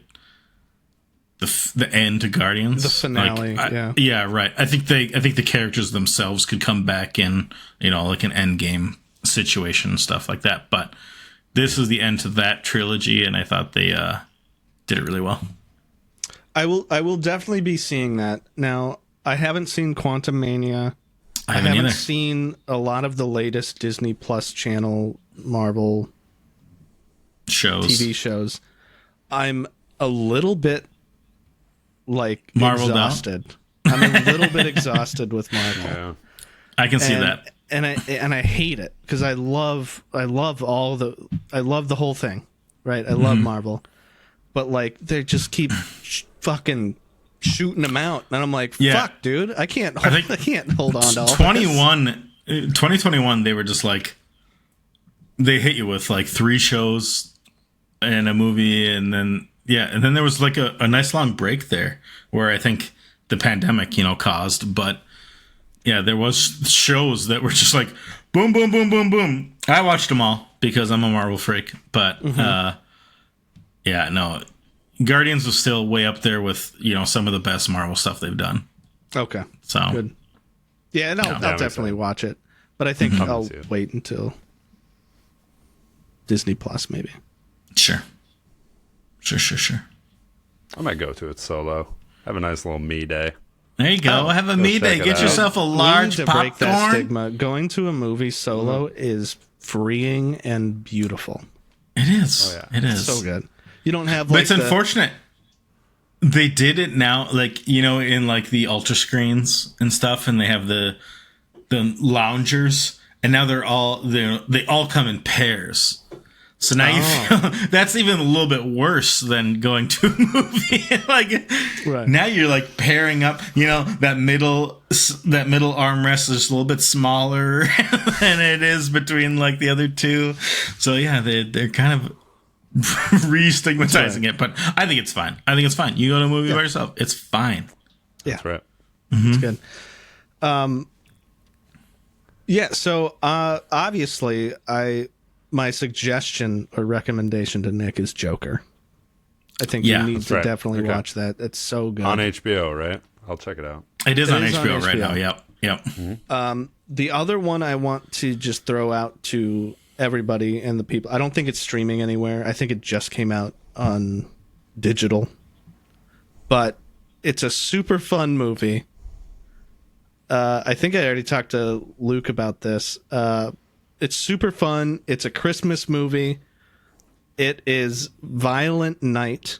end to Guardians, The finale, yeah. Yeah, right. I think the characters themselves could come back in, like an end game situation and stuff like that. But this is the end to that trilogy, and I thought they did it really well. I will definitely be seeing that. Now, I haven't seen Quantum Mania. I haven't either. seen a lot of the latest Disney Plus channel Marvel Shows. TV shows. I'm a little bit Marveled out? exhausted. I'm a little bit exhausted with Marvel. Yeah. I can see and, that. and I hate it because I love the whole thing, right? I love Marvel, but like they just keep fucking shooting them out, and I'm like, Yeah. fuck, dude, I can't think hold on to all 2021, they were just like, they hit you with like 3 shows and a movie, and then there was like a nice long break there where I think the pandemic, caused, but yeah, there was shows that were just like boom, boom, boom, boom, boom. I watched them all because I'm a Marvel freak, but yeah, no, Guardians was still way up there with some of the best Marvel stuff they've done. Okay, So good. Yeah, and I'll makes definitely sense. watch it, but I think I'll see it. wait until Disney Plus, maybe. Sure. I might go to it solo. Have a nice little me day. There you go. Have a me day. check it Get out. yourself a We need large to break that popcorn. stigma. Going to a movie solo is freeing and beautiful. It is. Oh, yeah. It is. So good. You don't have But like it's unfortunate. They did it now, like, in like the ultra screens and stuff, and they have the loungers, and now they all come in pairs. So now you feel that's even a little bit worse than going to a movie. Like Right. now you're like pairing up. That middle armrest is a little bit smaller than it is between like the other two. So yeah, they're kind of re-stigmatizing it, but I think it's fine. You go to a movie by yourself, it's fine. Yeah, That's right. it's good. Yeah, so obviously my suggestion or recommendation to Nick is Joker. I think Yeah, you need that's to right. definitely Okay. watch that. It's so good. On HBO, right? I'll check it out. It is on is on HBO right HBO. now. Yep. The other one I want to just throw out to everybody and the people. I don't think it's streaming anywhere. I think it just came out on digital. But it's a super fun movie. I think I already talked to Luke about this. It's super fun. It's a Christmas movie. It is Violent Night.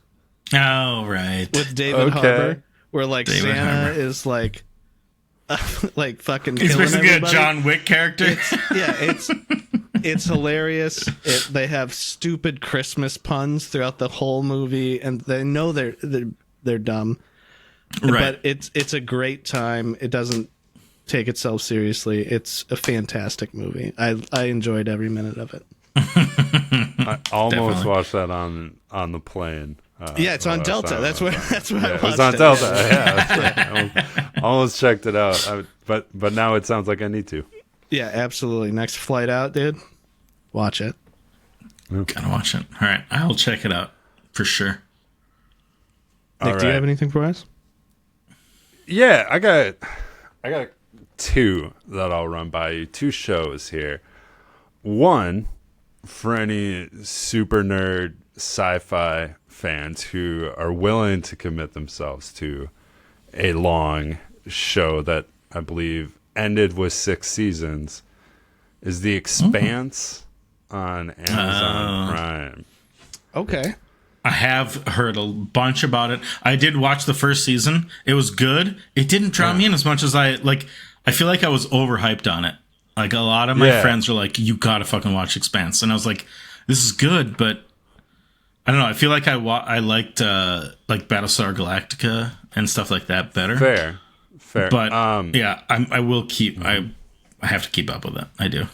Oh, right. With David Harbour, where like David Santa Harbour. is like fucking He's killing basically everybody. a John Wick character. It's hilarious. They have stupid Christmas puns throughout the whole movie, and they know they're dumb. Right. But it's a great time. It doesn't take itself seriously. It's a fantastic movie. I enjoyed every minute of it. I almost Definitely. watched that on the plane. Yeah, it's on Delta. That's where I It watched was on it. Delta. Yeah, that's right. I almost checked it out. But now it sounds like I need to. Yeah, absolutely. Next flight out, dude. Watch it. Gotta watch it. All right, I'll check it out for sure. Nick, All do you right. have anything for us? Yeah, I got two that I'll run by you. Two shows here. One, for any super nerd sci-fi fans who are willing to commit themselves to a long show that I believe ended with 6 seasons, is The Expanse on Amazon Prime. Okay. I have heard a bunch about it. I did watch the first season. It was good. It didn't draw me in as much as I feel like I was overhyped on it. Like a lot of my friends were like, "You gotta fucking watch Expanse," and I was like, "This is good," but I don't know. I feel like I liked like Battlestar Galactica and stuff like that better. Fair. But yeah, I will keep. I have to keep up with it. I do.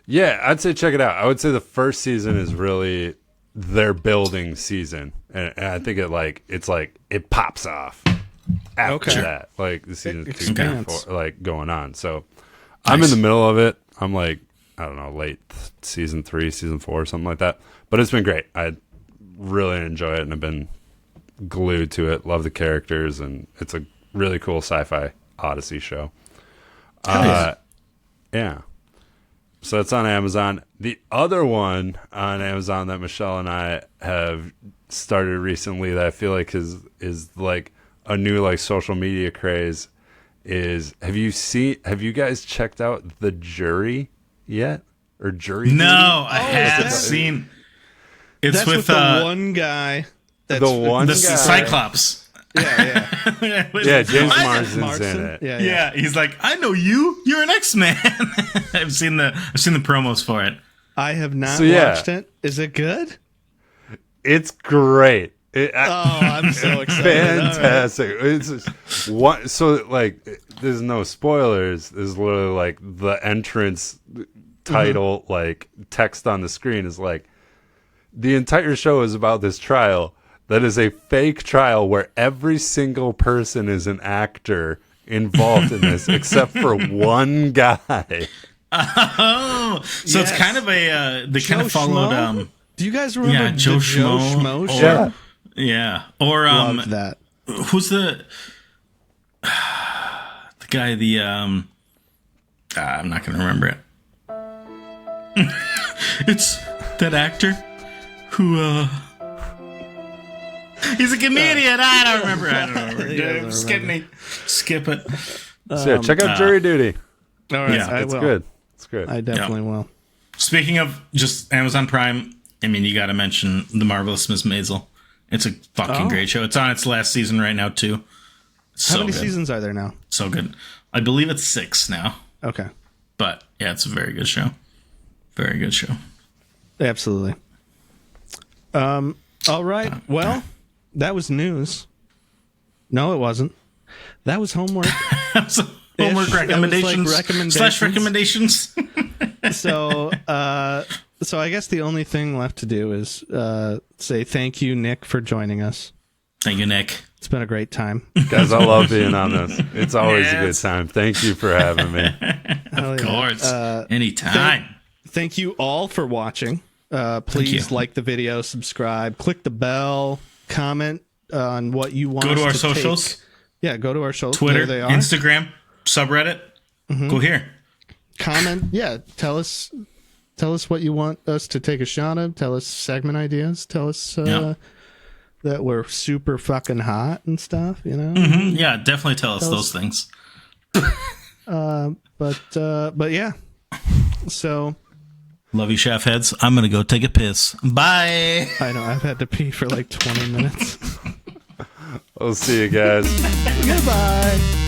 Yeah, I'd say check it out. I would say the first season is really their building season, and I think it pops off after that, like the season 2, 3, Expanse. 4, like going on. So I'm in the middle of it. I'm like, I don't know, late season 3, season 4, something like that. But it's been great. I really enjoy it, and I've been glued to it. Love the characters, and it's a really cool sci-fi odyssey show. Yeah. So it's on Amazon. The other one on Amazon that Michelle and I have started recently that I feel like is like a new like social media craze is have you guys checked out The Jury yet? Or Jury Duty? No, I haven't seen. It's That's with the one guy. That's the one the guy. Cyclops. Yeah. Yeah, James Marsden. Marsden's in it. Yeah, he's like, I know you. You're an X-Man. I've seen the promos for it. I have not So, yeah. watched it. Is it good? It's great. I'm so excited. Fantastic. It's just one. So like, there's no spoilers. There's literally like the entrance title, like text on the screen is like, the entire show is about this trial that is a fake trial where every single person is an actor involved in this except for one guy. Oh, so Yes. it's kind of a they Joe kind of followed. Schmo? Do you guys remember Joe the Schmo, show? Yeah. Yeah, or Loved that. who's the guy? I'm not gonna remember it. It's that actor who he's a comedian. I don't remember. Skip it. So yeah, check out Jury Duty. All right, Yeah, I It's will. good. It's good. I definitely will. Speaking of just Amazon Prime, I mean, you got to mention The Marvelous Miss Maisel. It's a fucking great show. It's on its last season right now too. How many seasons are there now? So good. I believe it's 6 now. Okay. But yeah, it's a very good show. Very good show. Absolutely. All right. Well, that was news. No, it wasn't. That was homework. So, homework That was like recommendations recommendations. / recommendations. So I guess the only thing left to do is say thank you, Nick, for joining us. Thank you, Nick. It's been a great time. Guys, I love being on this. It's always a good Yes. time. Thank you for having me. Of course. Anytime. Thank you all for watching. Please you. like the video, subscribe, click the bell, comment on what you want. Go to us our to socials. take. Yeah, go to our socials. Twitter, There they are. Instagram, subreddit. Go here. Comment. Yeah, tell us what you want us to take a shot of. Tell us segment ideas. Tell us that we're super fucking hot and stuff. You know. Yeah, definitely tell us those things. But yeah. So Love you, chef heads. I'm gonna go take a piss. Bye. I know I've had to pee for like 20 minutes. We'll see you guys. Goodbye.